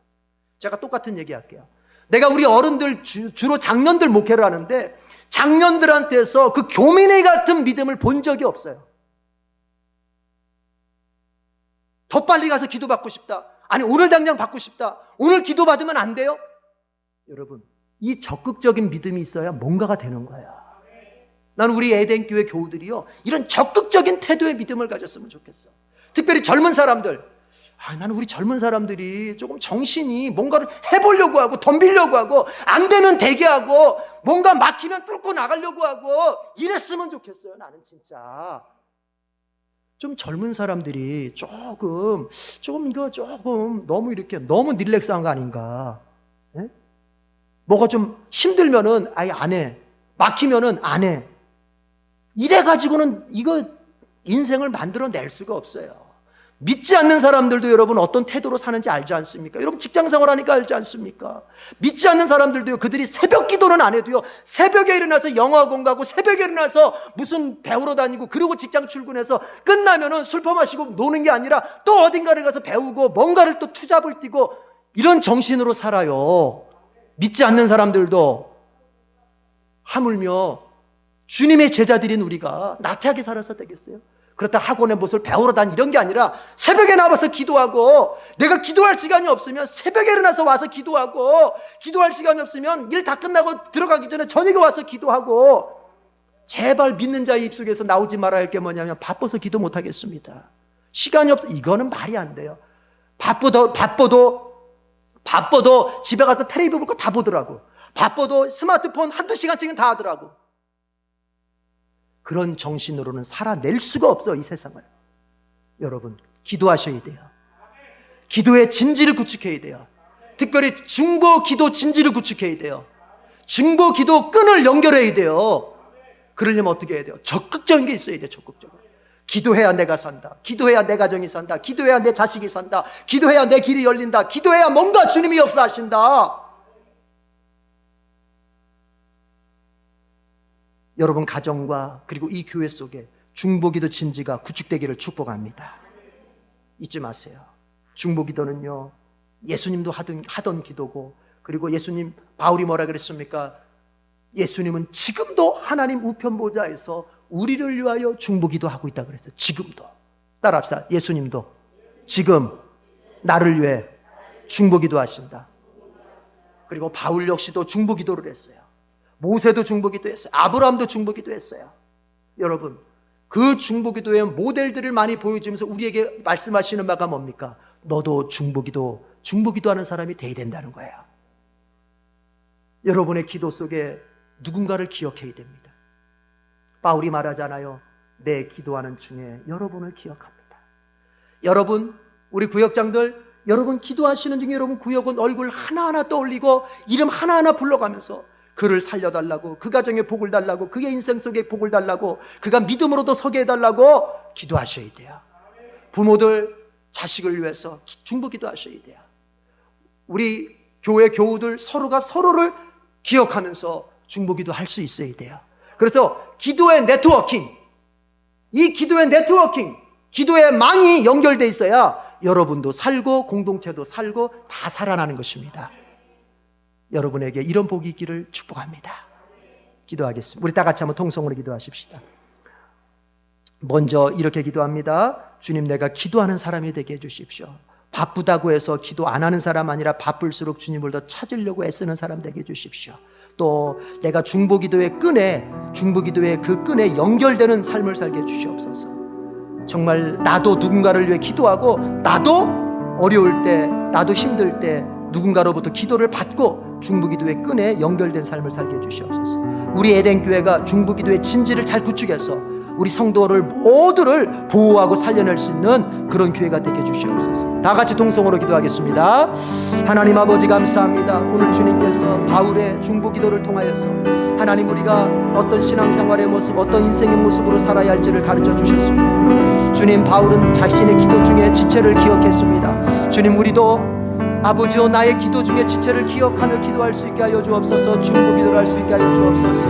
제가 똑같은 얘기 할게요. 내가 우리 어른들 주로 장년들 목회를 하는데 장년들한테서 그 교민의 같은 믿음을 본 적이 없어요. 더 빨리 가서 기도받고 싶다. 아니 오늘 당장 받고 싶다. 오늘 기도받으면 안 돼요? 여러분 이 적극적인 믿음이 있어야 뭔가가 되는 거야. 나는 우리 에덴교회 교우들이요 이런 적극적인 태도의 믿음을 가졌으면 좋겠어. 특별히 젊은 사람들. 나는 우리 젊은 사람들이 조금 정신이 뭔가를 해보려고 하고 덤비려고 하고 안 되면 되게 하고 뭔가 막히면 뚫고 나가려고 하고 이랬으면 좋겠어요. 나는 진짜 좀 젊은 사람들이 조금 너무 릴렉스한 거 아닌가? 예? 뭐가 좀 힘들면은 아예 안 해. 막히면은 안 해. 이래가지고는 이거 인생을 만들어낼 수가 없어요. 믿지 않는 사람들도 여러분 어떤 태도로 사는지 알지 않습니까? 여러분 직장생활 하니까 알지 않습니까? 믿지 않는 사람들도요 그들이 새벽 기도는 안 해도요 새벽에 일어나서 영어학원 가고 새벽에 일어나서 무슨 배우러 다니고 그리고 직장 출근해서 끝나면은 술 퍼마시고 노는 게 아니라 또 어딘가를 가서 배우고 뭔가를 또 투잡을 뛰고 이런 정신으로 살아요. 믿지 않는 사람들도 하물며 주님의 제자들인 우리가 나태하게 살아서 되겠어요? 그렇다 학원의 무엇을 배우러 다니 이런 게 아니라 새벽에 나와서 기도하고, 내가 기도할 시간이 없으면 새벽에 일어나서 와서 기도하고, 기도할 시간이 없으면 일 다 끝나고 들어가기 전에 저녁에 와서 기도하고, 제발 믿는 자의 입속에서 나오지 말아야 할 게 뭐냐면 바빠서 기도 못하겠습니다. 시간이 없어. 이거는 말이 안 돼요. 바빠도 집에 가서 텔레비전 볼 거 다 보더라고. 바빠도 스마트폰 한두 시간씩은 다 하더라고. 그런 정신으로는 살아낼 수가 없어, 이 세상을. 여러분, 기도하셔야 돼요. 기도의 진지를 구축해야 돼요. 특별히 중보 기도 진지를 구축해야 돼요. 중보 기도 끈을 연결해야 돼요. 그러려면 어떻게 해야 돼요? 적극적인 게 있어야 돼요. 적극적으로. 기도해야 내가 산다. 기도해야 내 가정이 산다. 기도해야 내 자식이 산다. 기도해야 내 길이 열린다. 기도해야 뭔가 주님이 역사하신다. 여러분 가정과 그리고 이 교회 속에 중보기도 진지가 구축되기를 축복합니다. 잊지 마세요. 중보기도는요, 예수님도 하던 기도고, 그리고 예수님, 바울이 뭐라 그랬습니까? 예수님은 지금도 하나님 우편 보좌에서 우리를 위하여 중보기도 하고 있다 그랬어요. 지금도. 따라합시다. 예수님도 지금 나를 위해 중보기도 하신다. 그리고 바울 역시도 중보기도를 했어요. 모세도 중보기도 했어요. 아브라함도 중보기도 했어요. 여러분, 그 중보기도의 모델들을 많이 보여주면서 우리에게 말씀하시는 바가 뭡니까? 너도 중보기도하는 사람이 돼야 된다는 거예요. 여러분의 기도 속에 누군가를 기억해야 됩니다. 바울이 말하잖아요. 내 기도하는 중에 여러분을 기억합니다. 여러분, 우리 구역장들, 여러분 기도하시는 중에 여러분 구역은 얼굴 하나하나 떠올리고 이름 하나하나 불러가면서 그를 살려달라고, 그 가정에 복을 달라고, 그의 인생 속에 복을 달라고, 그가 믿음으로도 서게 해달라고 기도하셔야 돼요. 부모들 자식을 위해서 중보기도 하셔야 돼요. 우리 교회 교우들 서로가 서로를 기억하면서 중보기도 할 수 있어야 돼요. 그래서 기도의 네트워킹, 이 기도의 네트워킹, 기도의 망이 연결돼 있어야 여러분도 살고 공동체도 살고 다 살아나는 것입니다. 여러분에게 이런 복이 있기를 축복합니다. 기도하겠습니다. 우리 다 같이 한번 통성으로 기도하십시다. 먼저 이렇게 기도합니다. 주님, 내가 기도하는 사람이 되게 해주십시오. 바쁘다고 해서 기도 안 하는 사람 아니라 바쁠수록 주님을 더 찾으려고 애쓰는 사람 되게 해주십시오. 또 내가 중보기도의 그 끈에 연결되는 삶을 살게 해주시옵소서. 정말 나도 누군가를 위해 기도하고, 나도 어려울 때, 나도 힘들 때 누군가로부터 기도를 받고 중보기도의 끈에 연결된 삶을 살게 해주시옵소서. 우리 에덴교회가 중보기도의 진지를 잘 구축해서 우리 성도를 모두를 보호하고 살려낼 수 있는 그런 교회가 되게 해주시옵소서. 다 같이 동성으로 기도하겠습니다. 하나님 아버지 감사합니다. 오늘 주님께서 바울의 중보기도를 통하여서 하나님, 우리가 어떤 신앙생활의 모습, 어떤 인생의 모습으로 살아야 할지를 가르쳐 주셨습니다. 주님, 바울은 자신의 기도 중에 지체를 기억했습니다. 주님, 우리도 아버지여, 나의 기도 중에 지체를 기억하며 기도할 수 있게 하여 주옵소서. 중보기도를 할 수 있게 하여 주옵소서.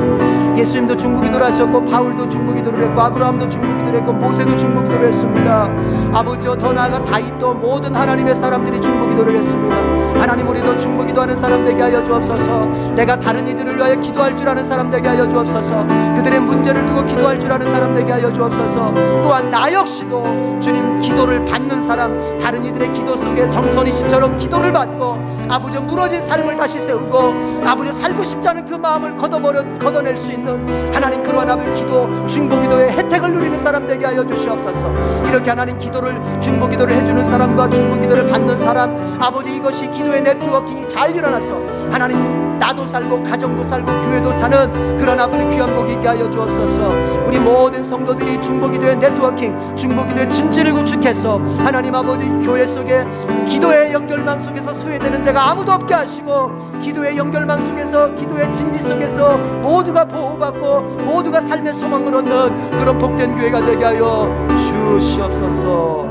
예수님도 중보기도를 하셨고, 바울도 중보기도를 했고, 아브라함도 중보기도를 했고, 모세도 중보기도를 했습니다. 아버지여, 더 나아가 다윗도 모든 하나님의 사람들이 중보기도를 했습니다. 하나님, 우리도 중보기도하는 사람 되게 하여 주옵소서. 내가 다른 이들을 위하여 기도할 줄 아는 사람 되게 하여 주옵소서. 그들의 문제를 두고 기도할 줄 아는 사람 되게 하여 주옵소서. 또한 나 역시도 주님, 기도를 받는 사람, 다른 이들의 기도 속에 정선희 씨처럼 기도를 받고 아버지 무너진 삶을 다시 세우고 아버지 살고 싶지 않은 그 마음을 걷어낼 수 있는 하나님, 그러한 아버지 기도, 중보기도의 혜택을 누리는 사람 되게 하여 주시옵소서. 이렇게 하나님, 중보기도를 해주는 사람과 중보기도를 받는 사람, 아버지 이것이 기도의 네트워킹이 잘 일어나서 하나님, 나도 살고 가정도 살고 교회도 사는 그런 아버지 귀한 복이 있게 하여 주옵소서. 우리 모든 성도들이 중보기도의 네트워킹, 중보기도의 진지를 구축해서 하나님 아버지 교회 속에 기도의 연결망 속에서 소외되는 자가 아무도 없게 하시고, 기도의 연결망 속에서, 기도의 진지 속에서 모두가 보호받고 모두가 삶의 소망을 얻는 그런 복된 교회가 되게 하여 주시옵소서.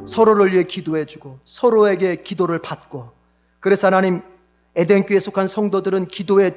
서로를 위해 기도해주고 서로에게 기도를 받고, 그래서 하나님, 에덴교회에 속한 성도들은 기도의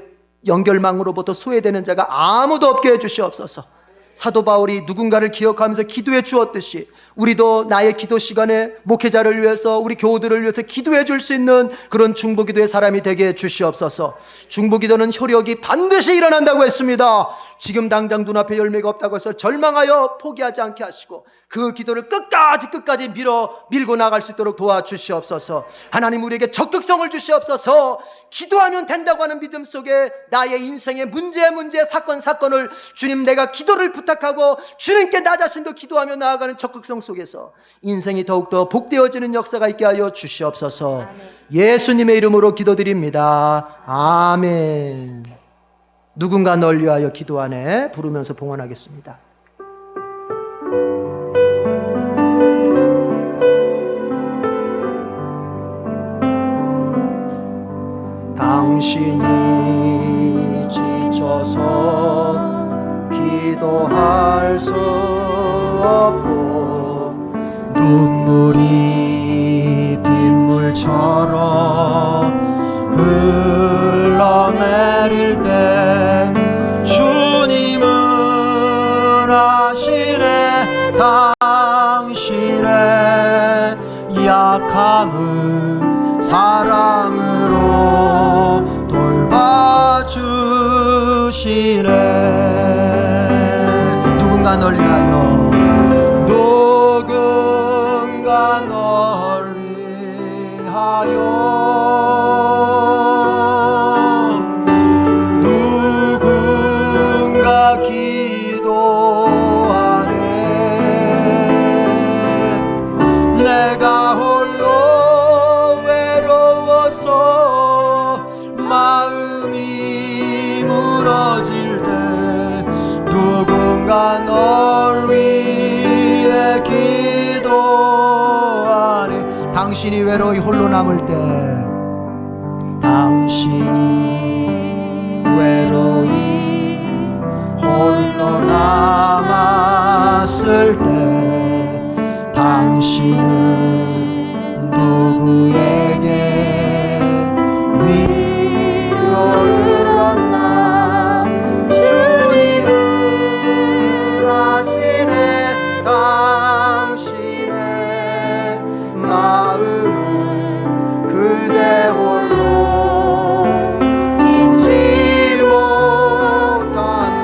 연결망으로부터 소외되는 자가 아무도 없게 해주시옵소서. 사도 바울이 누군가를 기억하면서 기도해 주었듯이 우리도 나의 기도 시간에 목회자를 위해서, 우리 교우들을 위해서 기도해 줄 수 있는 그런 중보기도의 사람이 되게 해 주시옵소서. 중보기도는 효력이 반드시 일어난다고 했습니다. 지금 당장 눈앞에 열매가 없다고 해서 절망하여 포기하지 않게 하시고 그 기도를 끝까지 밀고 나갈 수 있도록 도와주시옵소서. 하나님, 우리에게 적극성을 주시옵소서. 기도하면 된다고 하는 믿음 속에 나의 인생의 문제 사건을 주님, 내가 기도를 부탁하고 주님께 나 자신도 기도하며 나아가는 적극성 속에서 인생이 더욱더 복되어지는 역사가 있게 하여 주시옵소서. 예수님의 이름으로 기도드립니다. 아멘. 누군가 널 위하여 기도하네 부르면서 봉헌하겠습니다. 당신이 지쳐서 기도할 수 없고 눈물이 빗물처럼 흘러내릴 때 주님은 아시네. 당신의 약함을 사랑으로 돌봐주시네. 누군가 널 위하여, 누군가 널 위하여, 누군가 기도하네. 내가 홀로 외로워서 마음이 무너질 때 누군가 널 위해 기도하네. 당신이 외로이 홀로 남을 때, 당신이 외로이 홀로 남았을 때 당신은 누구에게 위로를 얻나. 주님은 아시네. 당신의 마음을 그대 홀로 잊지 못하는.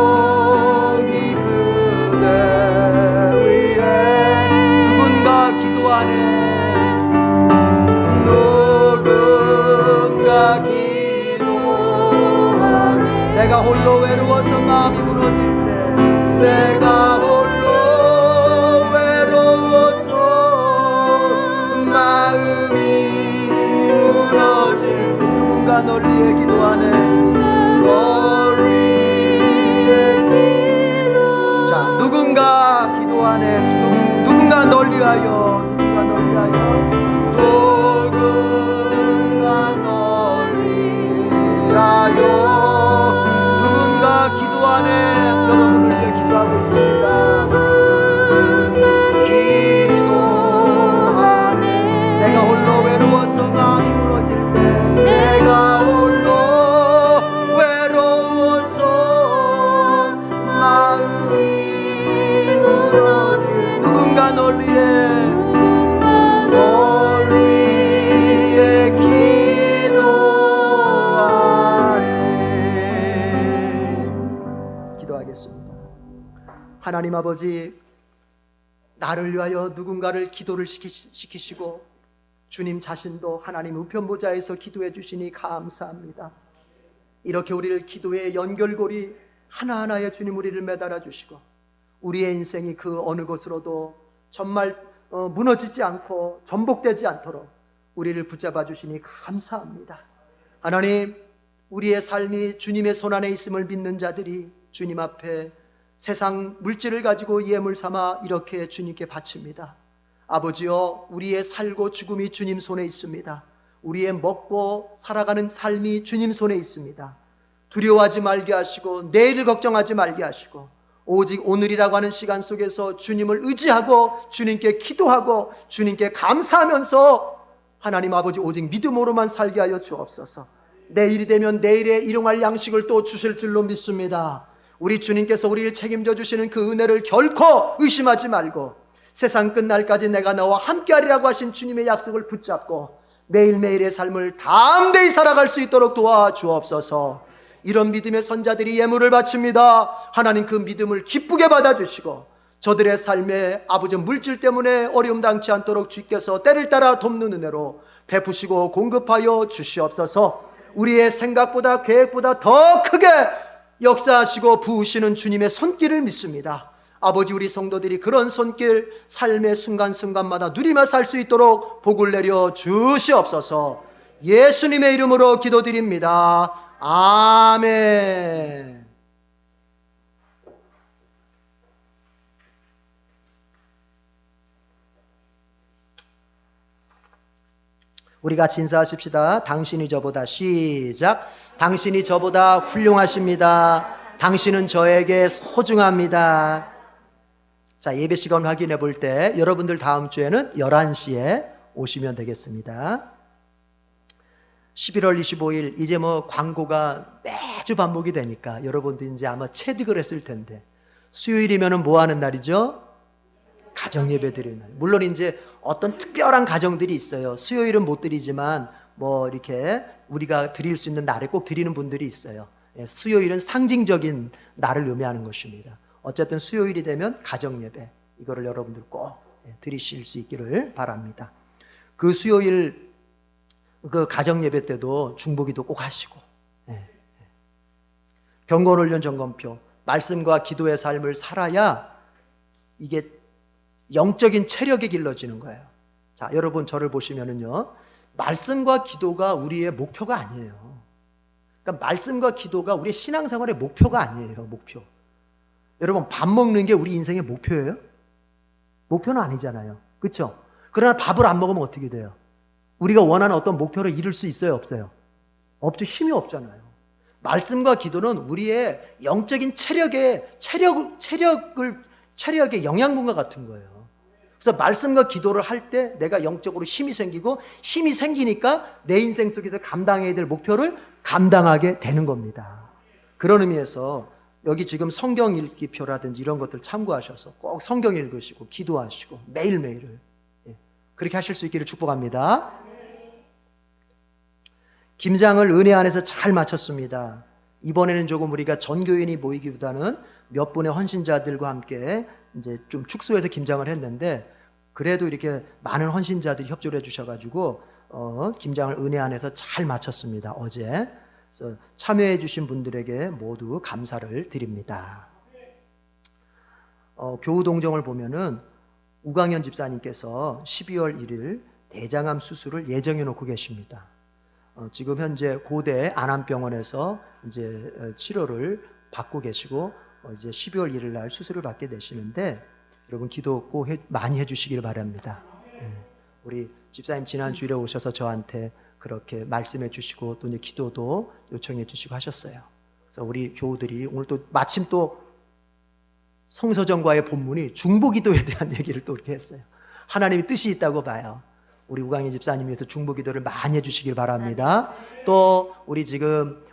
조용히 그대 위에 누군가 기도하네. 누군가 기도하네. 내가 홀로 외로워서 마음이 무너질 때, 내가 홀로 외로워서 마음이 무너질 때 누군가 널 위해 기도하네. 널 위해 기도. 자, 누군가 기도하네. 누군가 널 위하여, 누군가 널 위하여, 누군가 널 위하여, 누군가 기도하네. 여러분을 위해 기도하고 있습니다. 기도하네. 내가 홀로 외로워서 마음이 무너질 때, 내가 홀로 외로워서 마음이 무너질 때 누군가 널 위해, 널 위해 기도하네. 기도하겠습니다. 하나님 아버지, 나를 위하여 누군가를 기도를 시키시고 주님 자신도 하나님 우편보좌에서 기도해 주시니 감사합니다. 이렇게 우리를 기도의 연결고리 하나하나에 주님 우리를 매달아 주시고 우리의 인생이 그 어느 것으로도 정말 무너지지 않고 전복되지 않도록 우리를 붙잡아 주시니 감사합니다. 하나님, 우리의 삶이 주님의 손안에 있음을 믿는 자들이 주님 앞에 세상 물질을 가지고 예물 삼아 이렇게 주님께 바칩니다. 아버지여, 우리의 살고 죽음이 주님 손에 있습니다. 우리의 먹고 살아가는 삶이 주님 손에 있습니다. 두려워하지 말게 하시고 내일을 걱정하지 말게 하시고 오직 오늘이라고 하는 시간 속에서 주님을 의지하고 주님께 기도하고 주님께 감사하면서 하나님 아버지 오직 믿음으로만 살게 하여 주옵소서. 내일이 되면 내일에 일용할 양식을 또 주실 줄로 믿습니다. 우리 주님께서 우리를 책임져 주시는 그 은혜를 결코 의심하지 말고 세상 끝날까지 내가 너와 함께하리라고 하신 주님의 약속을 붙잡고 매일매일의 삶을 담대히 살아갈 수 있도록 도와주옵소서. 이런 믿음의 선자들이 예물을 바칩니다. 하나님 그 믿음을 기쁘게 받아주시고 저들의 삶에 아버지 물질 때문에 어려움 당치 않도록 주께서 때를 따라 돕는 은혜로 베푸시고 공급하여 주시옵소서. 우리의 생각보다 계획보다 더 크게 역사하시고 부으시는 주님의 손길을 믿습니다. 아버지, 우리 성도들이 그런 손길 삶의 순간순간마다 누리며 살 수 있도록 복을 내려 주시옵소서. 예수님의 이름으로 기도드립니다. 아멘. 우리 같이 인사하십시다. 당신이 저보다, 시작. 당신이 저보다 훌륭하십니다. 당신은 저에게 소중합니다. 자, 예배 시간 확인해 볼 때 여러분들 다음 주에는 11시에 오시면 되겠습니다. 11월 25일 이제 뭐 광고가 매주 반복이 되니까 여러분도 이제 아마 체득을 했을 텐데 수요일이면은 뭐 하는 날이죠? 가정 예배 드리는 날. 물론 이제 어떤 특별한 가정들이 있어요. 수요일은 못 드리지만 뭐 이렇게 우리가 드릴 수 있는 날에 꼭 드리는 분들이 있어요. 수요일은 상징적인 날을 의미하는 것입니다. 어쨌든 수요일이 되면 가정 예배, 이거를 여러분들 꼭 드리실 수 있기를 바랍니다. 그 수요일 그 가정 예배 때도 중보기도 꼭 하시고, 경건훈련 점검표, 말씀과 기도의 삶을 살아야 이게 영적인 체력이 길러지는 거예요. 자, 여러분 저를 보시면은요, 말씀과 기도가 우리의 목표가 아니에요. 그러니까 말씀과 기도가 우리의 신앙생활의 목표가 아니에요. 목표. 여러분, 밥 먹는 게 우리 인생의 목표예요? 목표는 아니잖아요. 그렇죠? 그러나 밥을 안 먹으면 어떻게 돼요? 우리가 원하는 어떤 목표를 이룰 수 있어요? 없어요? 없죠. 힘이 없잖아요. 말씀과 기도는 우리의 영적인 체력의 영양분과 같은 거예요. 그래서 말씀과 기도를 할 때 내가 영적으로 힘이 생기고, 힘이 생기니까 내 인생 속에서 감당해야 될 목표를 감당하게 되는 겁니다. 그런 의미에서 여기 지금 성경 읽기표라든지 이런 것들 참고하셔서 꼭 성경 읽으시고 기도하시고 매일매일을 그렇게 하실 수 있기를 축복합니다. 김장을 은혜 안에서 잘 마쳤습니다. 이번에는 조금 우리가 전교인이 모이기보다는 몇 분의 헌신자들과 함께 이제 좀 축소해서 김장을 했는데, 그래도 이렇게 많은 헌신자들이 협조를 해주셔가지고 김장을 은혜 안에서 잘 마쳤습니다. 어제. 그래서 참여해 주신 분들에게 모두 감사를 드립니다. 교우동정을 보면은 우광현 집사님께서 12월 1일 대장암 수술을 예정해 놓고 계십니다. 지금 현재 고대 안암병원에서 이제 치료를 받고 계시고 이제 12월 1일 날 수술을 받게 되시는데, 여러분 기도 꼭 많이 해주시길 바랍니다. 우리 집사님 지난 주일에 오셔서 저한테 그렇게 말씀해 주시고 또 이제 기도도 요청해 주시고 하셨어요. 그래서 우리 교우들이 오늘 또 마침 또 성서정과의 본문이 중보기도에 대한 얘기를 또 이렇게 했어요. 하나님이 뜻이 있다고 봐요. 우리 우광희 집사님 위해서 중보기도를 많이 해주시길 바랍니다. 또 우리 지금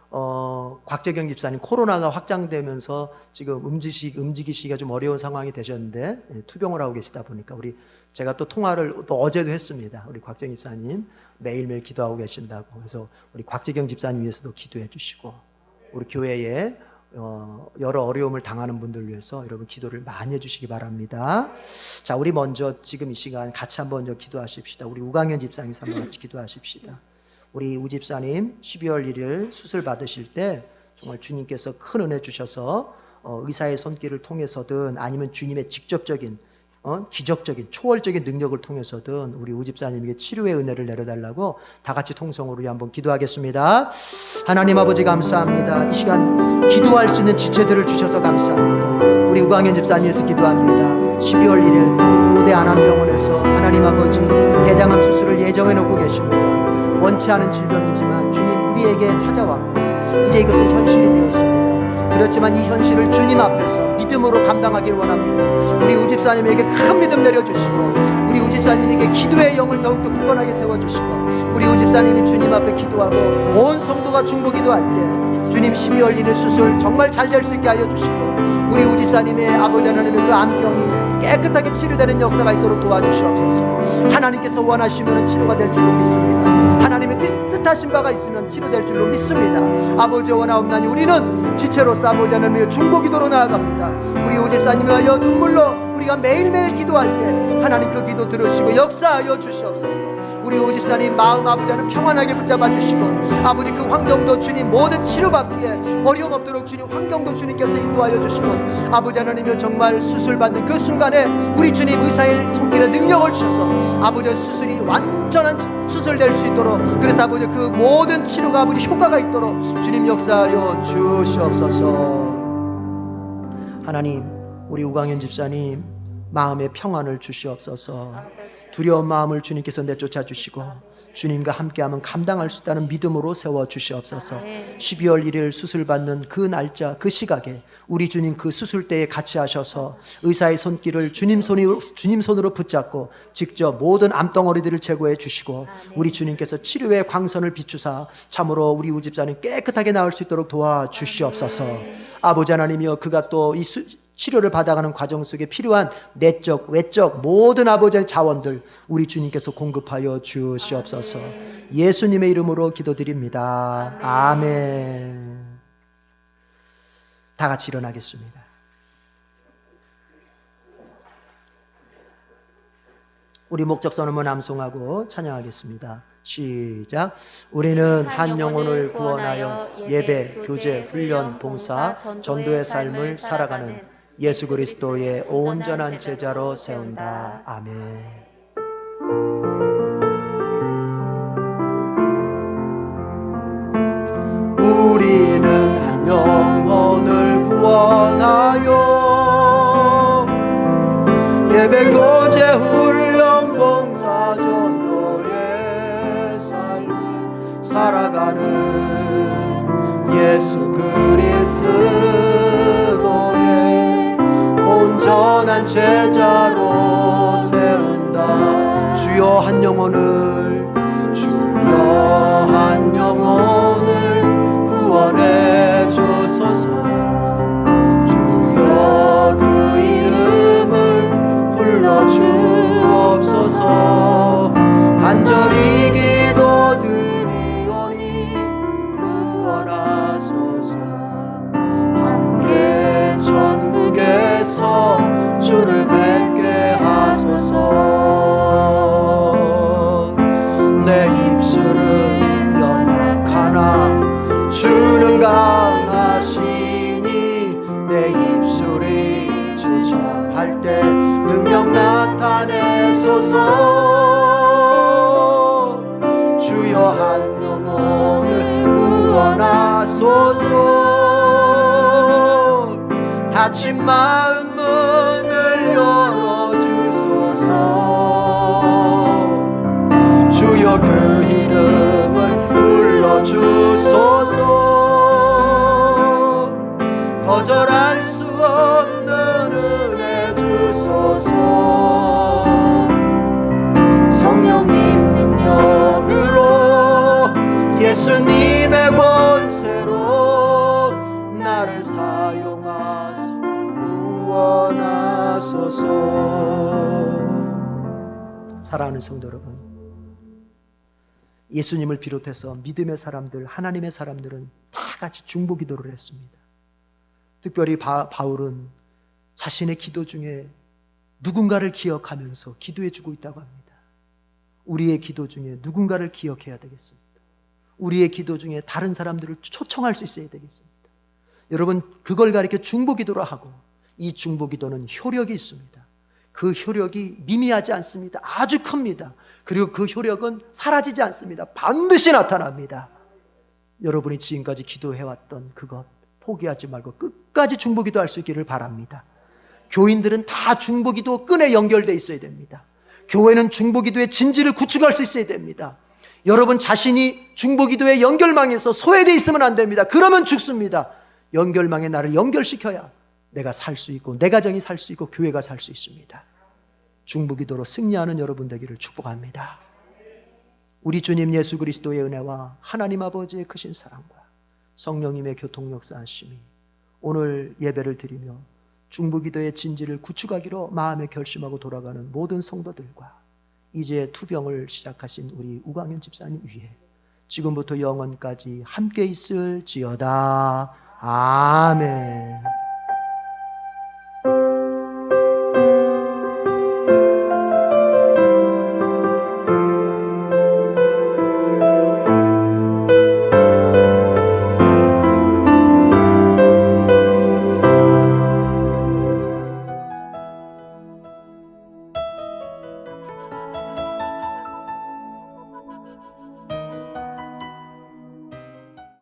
곽재경 집사님 코로나가 확장되면서 지금 움직이시기가 좀 어려운 상황이 되셨는데 투병을 하고 계시다 보니까 제가 또 통화를 또 어제도 했습니다. 우리 곽재경 집사님 매일매일 기도하고 계신다고. 그래서 우리 곽재경 집사님 위해서도 기도해 주시고, 우리 교회에 여러 어려움을 당하는 분들 위해서 여러분 기도를 많이 해주시기 바랍니다. 자, 우리 먼저 지금 이 시간 같이 한번 기도하십시다. 우리 우광현 집사님 한번 같이 기도하십시다. 우리 우 집사님 12월 1일 수술 받으실 때 정말 주님께서 큰 은혜 주셔서 의사의 손길을 통해서든 아니면 주님의 직접적인 기적적인 초월적인 능력을 통해서든 우리 우 집사님에게 치료의 은혜를 내려달라고 다 같이 통성으로 우리 한번 기도하겠습니다. 하나님 아버지 감사합니다. 이 시간 기도할 수 있는 지체들을 주셔서 감사합니다. 우리 우광현 집사님에서 기도합니다. 12월 1일 고대 안암병원에서 하나님 아버지 대장암 수술을 예정해 놓고 계십니다. 원치 않은 질병이지만 주님 우리에게 찾아왔고 이제 이것은 현실이 되었습니다. 그렇지만 이 현실을 주님 앞에서 믿음으로 감당하길 원합니다. 우리 우집사님에게 큰 믿음 내려주시고, 우리 우집사님에게 기도의 영을 더욱더 굳건하게 세워주시고, 우리 우집사님이 주님 앞에 기도하고 온 성도가 중보기도할 때 주님 12월 1일 수술 정말 잘 될 수 있게 하여 주시고, 우리 우집사님의 아버지 하나님의 그 암병이 깨끗하게 치료되는 역사가 있도록 도와주시옵소서. 하나님께서 원하시면 치료가 될 줄로 믿습니다. 하나님의 뜻하신 바가 있으면 치료될 줄로 믿습니다. 아버지 원하옵나니 우리는 지체로서 아버지 하나님의 중보기도로 나아갑니다. 우리 우집사님이 하여 눈물로 우리가 매일매일 기도할 때 하나님 그 기도 들으시고 역사하여 주시옵소서. 우리 오집사님 마음 아버지는 평안하게 붙잡아 주시고, 아버지 그 환경도 주님 모든 치료받기에 어려움 없도록 주님 환경도 주님께서 인도하여 주시고, 아버지 하나님이 정말 수술받는 그 순간에 우리 주님 의사의 손길에 능력을 주셔서 아버지 수술이 완전한 수술될 수 있도록, 그래서 아버지 그 모든 치료가 아버지 효과가 있도록 주님 역사하여 주시옵소서. 하나님, 우리 우광현 집사님 마음의 평안을 주시옵소서. 두려운 마음을 주님께서 내쫓아 주시고 주님과 함께하면 감당할 수 있다는 믿음으로 세워 주시옵소서. 12월 1일 수술받는 그 날짜, 그 시각에 우리 주님 그 수술대에 같이 하셔서 의사의 손길을 주님 손으로 붙잡고 직접 모든 암덩어리들을 제거해 주시고, 우리 주님께서 치료의 광선을 비추사 참으로 우리 우집사님 깨끗하게 나을 수 있도록 도와주시옵소서. 아버지 하나님이여, 그가 또 이 치료를 받아가는 과정 속에 필요한 내적 외적 모든 아버지의 자원들 우리 주님께서 공급하여 주시옵소서. 예수님의 이름으로 기도드립니다. 아멘. 다 같이 일어나겠습니다. 우리 목적선언문 암송하고 찬양하겠습니다. 시작. 우리는 한 영혼을 구원하여 예배, 교제, 훈련, 봉사, 전도의 삶을 살아가는 예수 그리스도의 온전한 제자로 세운다. 아멘. 우리는 한 영혼을 구원하여 예배, 교제, 훈련, 봉사, 전도의 삶을 살아가는 예수 그리스도의 온전한 제자로 세운다. 주여 한 영혼을, 주여 한 영혼을 구원해 주소서. 주여 그 이름을 불러 주옵소서. 간절히 기도드리오니 구원하소서. 함께 천국에서 주를 뵙게 하소서. 내 입술은 연약하나 주는 강하시니, 내 입술이 주저할 때 능력 나타내소서. 주여 한 영혼을 구원하소서. 닫힌 마음 문을 열어주소서. 주여 그 이름을 불러주소서. 거절할 수 없는 은혜 주소서. 성령님 능력으로 예수님의 권세로 나를 사용하사 구원하소서. 사랑하는 성도 여러분, 예수님을 비롯해서 믿음의 사람들, 하나님의 사람들은 다 같이 중보기도를 했습니다. 특별히 바울은 자신의 기도 중에 누군가를 기억하면서 기도해주고 있다고 합니다. 우리의 기도 중에 누군가를 기억해야 되겠습니다. 우리의 기도 중에 다른 사람들을 초청할 수 있어야 되겠습니다. 여러분, 그걸 가리켜 중보기도로 하고, 이 중보기도는 효력이 있습니다. 그 효력이 미미하지 않습니다. 아주 큽니다. 그리고 그 효력은 사라지지 않습니다. 반드시 나타납니다. 여러분이 지금까지 기도해왔던 그것 포기하지 말고 끝까지 중보기도 할 수 있기를 바랍니다. 교인들은 다 중보기도 끈에 연결되어 있어야 됩니다. 교회는 중보기도의 진지를 구축할 수 있어야 됩니다. 여러분 자신이 중보기도의 연결망에서 소외되어 있으면 안 됩니다. 그러면 죽습니다. 연결망에 나를 연결시켜야 내가 살 수 있고 내 가정이 살 수 있고 교회가 살 수 있습니다. 중보기도로 승리하는 여러분 되기를 축복합니다. 우리 주님 예수 그리스도의 은혜와 하나님 아버지의 크신 사랑과 성령님의 교통 역사하심이 오늘 예배를 드리며 중보기도의 진지를 구축하기로 마음에 결심하고 돌아가는 모든 성도들과 이제 투병을 시작하신 우리 우광현 집사님 위에 지금부터 영원까지 함께 있을지어다. 아멘.